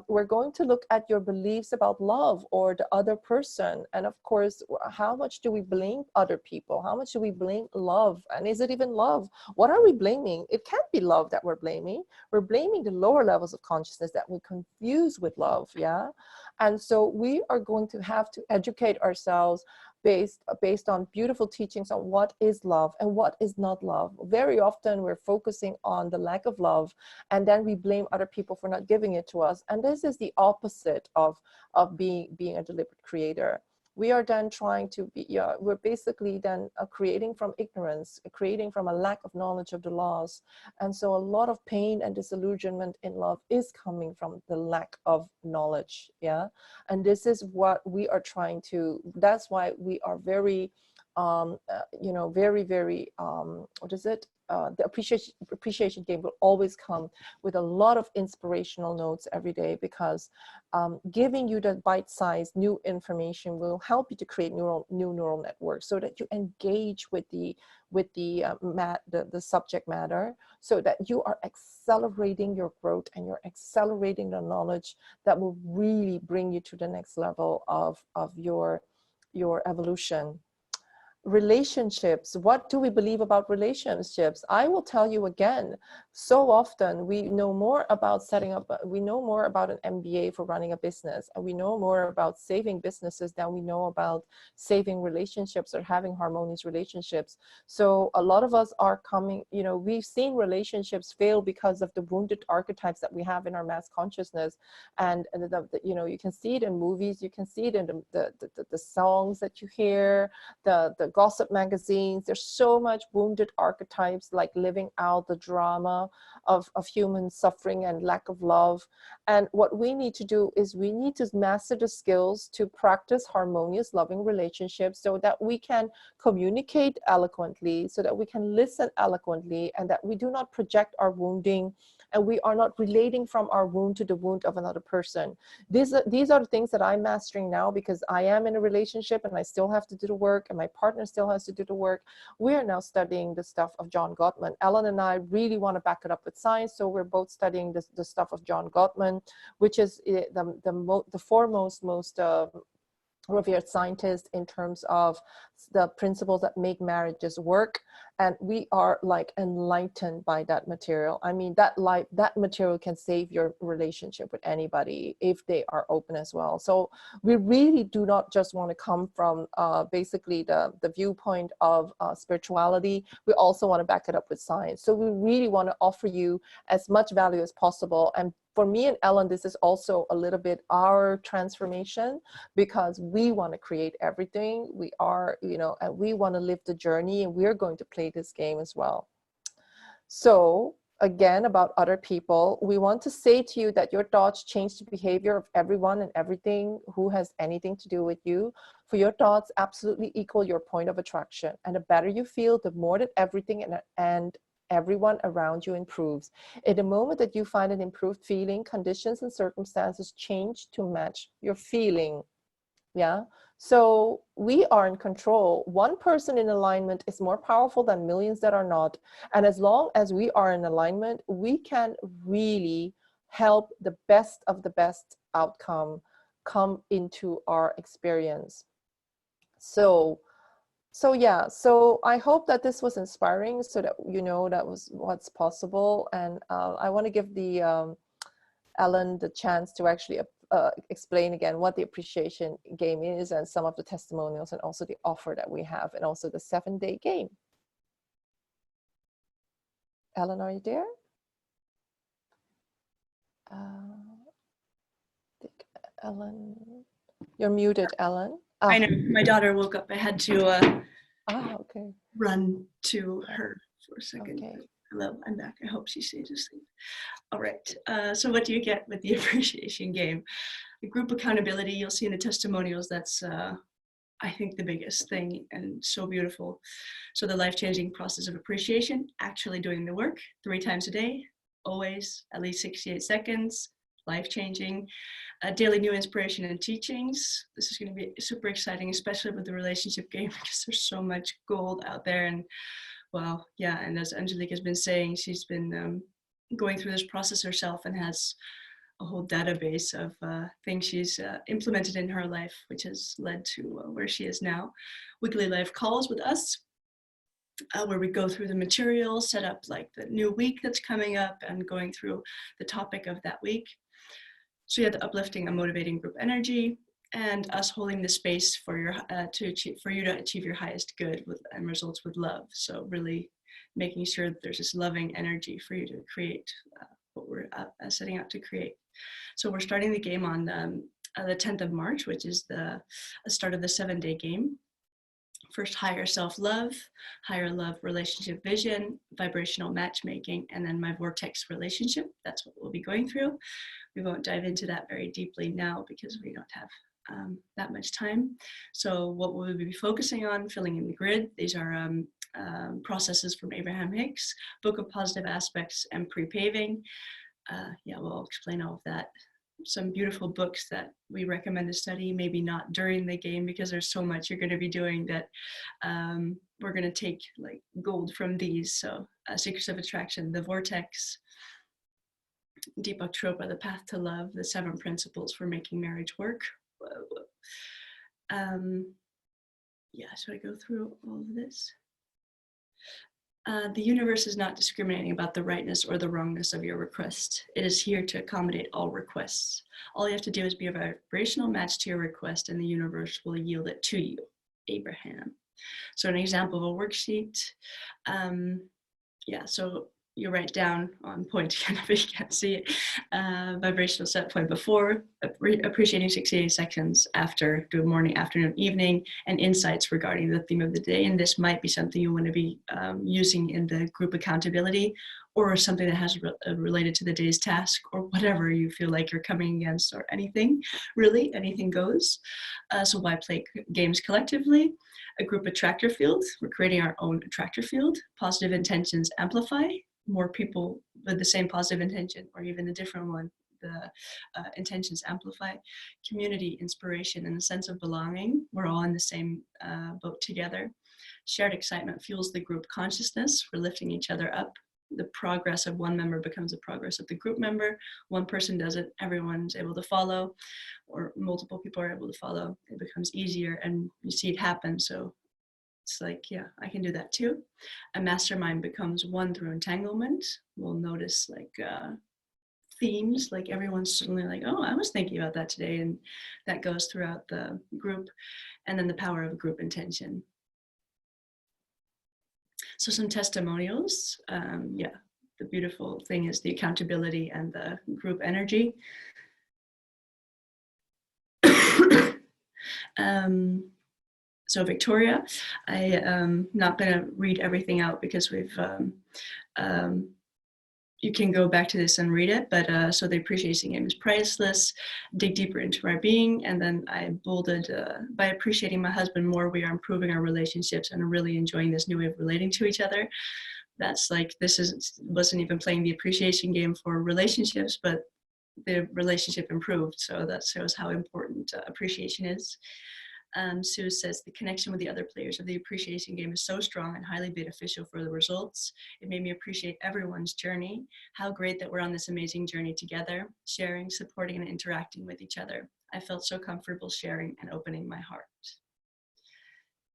We're going to look at your beliefs about love or the other person. And of course, how much do we blame other people? How much do we blame love? And is it even love? What are we blaming? It can't be love that we're blaming. We're blaming the lower levels of consciousness that we confuse with love, yeah? And so we are going to have to educate ourselves based on beautiful teachings on what is love and what is not love. Very often we're focusing on the lack of love, and then we blame other people for not giving it to us. And this is the opposite of being a deliberate creator. We are then trying to be, we're basically then creating from ignorance, creating from a lack of knowledge of the laws. And so a lot of pain and disillusionment in love is coming from the lack of knowledge, yeah? And this is what we are trying to, that's why we are very, very, what is it? The appreciation game will always come with a lot of inspirational notes every day, because giving you the bite-sized new information will help you to create new neural networks, so that you engage with the subject matter, so that you are accelerating your growth and you're accelerating the knowledge that will really bring you to the next level of your evolution. Relationships. What do we believe about relationships? I will tell you again, so often we know more about setting up, we know more about an MBA for running a business, and we know more about saving businesses than we know about saving relationships or having harmonious relationships. So a lot of us are coming, we've seen relationships fail because of the wounded archetypes that we have in our mass consciousness. And you can see it in movies, you can see it in the songs that you hear, the gossip magazines. There's so much wounded archetypes, like living out the drama of human suffering and lack of love. And what we need to do is we need to master the skills to practice harmonious, loving relationships, so that we can communicate eloquently, so that we can listen eloquently, and that we do not project our wounding, and we are not relating from our wound to the wound of another person. These are the things that I'm mastering now, because I am in a relationship and I still have to do the work, and my partner still has to do the work. We are now studying the stuff of John Gottman. Ellen and I really want to back it up with science, so we're both studying the stuff of John Gottman, which is the foremost, most revered scientist in terms of the principles that make marriages work. And we are like enlightened by that material. I mean, that material can save your relationship with anybody if they are open as well. So we really do not just want to come from basically the viewpoint of spirituality. We also want to back it up with science. So we really want to offer you as much value as possible. And for me and Ellen, this is also a little bit our transformation, because we want to create everything. We are, and we want to live the journey, and we're going to play this game as well. So again, about other people, we want to say to you that your thoughts change the behavior of everyone and everything who has anything to do with you. For your thoughts absolutely equal your point of attraction. And the better you feel, the more that everything and everyone around you improves. In the moment that you find an improved feeling, conditions and circumstances change to match your feeling. Yeah. So we are in control. One person in alignment is more powerful than millions that are not. And as long as we are in alignment, we can really help the best of the best outcome come into our experience. So yeah, so I hope that this was inspiring, so that you know that was what's possible. And I want to give the Ellen the chance to actually explain again what the appreciation game is, and some of the testimonials, and also the offer that we have, and also the 7-day game. Ellen, are you there? Ellen, you're muted, Ellen. I know, my daughter woke up. I had to okay. run to her for a second. Okay. Hello, I'm back. I hope she stays asleep. All right, so what do you get with the appreciation game? The group accountability, you'll see in the testimonials, that's I think the biggest thing, and so beautiful. So the life-changing process of appreciation, actually doing the work 3 times a day, always at least 68 seconds, life-changing. Daily new inspiration and teachings. This is going to be super exciting, especially with the relationship game, because there's so much gold out there. And wow, yeah, and as Angelique has been saying, she's been going through this process herself and has a whole database of things she's implemented in her life, which has led to where she is now. Weekly live calls with us, where we go through the material, set up like the new week that's coming up, and going through the topic of that week. So you have the uplifting and motivating group energy, and us holding the space for your for you to achieve your highest good and results with love. So really making sure that there's this loving energy for you to create what we're setting out to create. So we're starting the game on the 10th of March, which is the start of the 7-day game. First, higher self-love, higher love relationship vision, vibrational matchmaking, and then my vortex relationship. That's what we'll be going through. We won't dive into that very deeply now because we don't have that much time. So what we'll be focusing on, filling in the grid. These are processes from Abraham Hicks, Book of Positive Aspects, and Pre-Paving. Yeah, we'll explain all of that. Some beautiful books that we recommend to study, maybe not during the game because there's so much you're going to be doing that we're going to take like gold from these. So Secrets of Attraction, The Vortex, Deepak Chopra, The Path to Love, The 7 Principles for Making Marriage Work. Yeah, should I go through all of this? The universe is not discriminating about the rightness or the wrongness of your request. It is here to accommodate all requests. All you have to do is be a vibrational match to your request, and the universe will yield it to you. Abraham. So an example of a worksheet. Yeah, so you write down on point, if you can't see it, vibrational set point before, appreciating 68 seconds after, do morning, afternoon, evening, and insights regarding the theme of the day. And this might be something you want to be using in the group accountability, or something that has related to the day's task, or whatever you feel like you're coming against, or anything, really, anything goes. So why play games collectively? A group attractor field, we're creating our own attractor field. Positive intentions amplify. More people with the same positive intention, or even a different one, the intentions amplify. Community, inspiration, and a sense of belonging. We're all in the same boat together. Shared excitement fuels the group consciousness. We're lifting each other up. The progress of one member becomes the progress of the group member. One person does it, everyone's able to follow, or multiple people are able to follow. It becomes easier, and you see it happen. So it's like, yeah, I can do that too. A mastermind becomes one through entanglement. We'll notice like themes, like everyone's suddenly like, oh, I was thinking about that today, and that goes throughout the group. And then the power of group intention. So some testimonials. Yeah, the beautiful thing is the accountability and the group energy. So Victoria, I am not going to read everything out because we've, you can go back to this and read it, but so the appreciation game is priceless, dig deeper into our being, and then I bolded, by appreciating my husband more, we are improving our relationships and really enjoying this new way of relating to each other. that's like, wasn't even playing the appreciation game for relationships, but the relationship improved. So that shows how important appreciation is. Sue says, the connection with the other players of the appreciation game is so strong and highly beneficial for the results. It made me appreciate everyone's journey. How great that we're on this amazing journey together, sharing, supporting, and interacting with each other. I felt so comfortable sharing and opening my heart.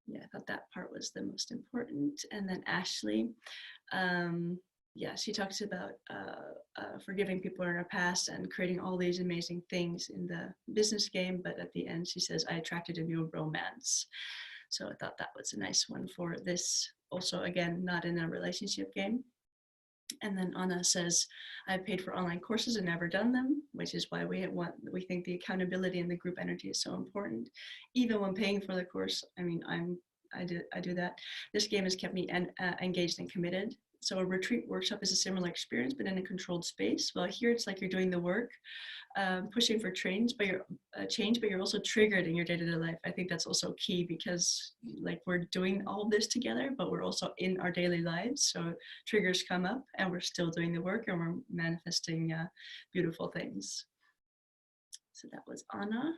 Yeah, I thought that part was the most important. And then Ashley, yeah, she talks about forgiving people in her past and creating all these amazing things in the business game. But at the end, she says, I attracted a new romance. So I thought that was a nice one for this. Also, again, not in a relationship game. And then Anna says, I've paid for online courses and never done them, which is why we think the accountability and the group energy is so important. Even when paying for the course, I mean, I do that. This game has kept me engaged and committed. So a retreat workshop is a similar experience, but in a controlled space. Well, here it's like you're doing the work, pushing for change, but you're also triggered in your day-to-day life. I think that's also key, because like we're doing all of this together, but we're also in our daily lives. So triggers come up and we're still doing the work and we're manifesting beautiful things. So that was Anna.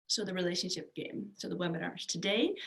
So the relationship game. So the webinars today,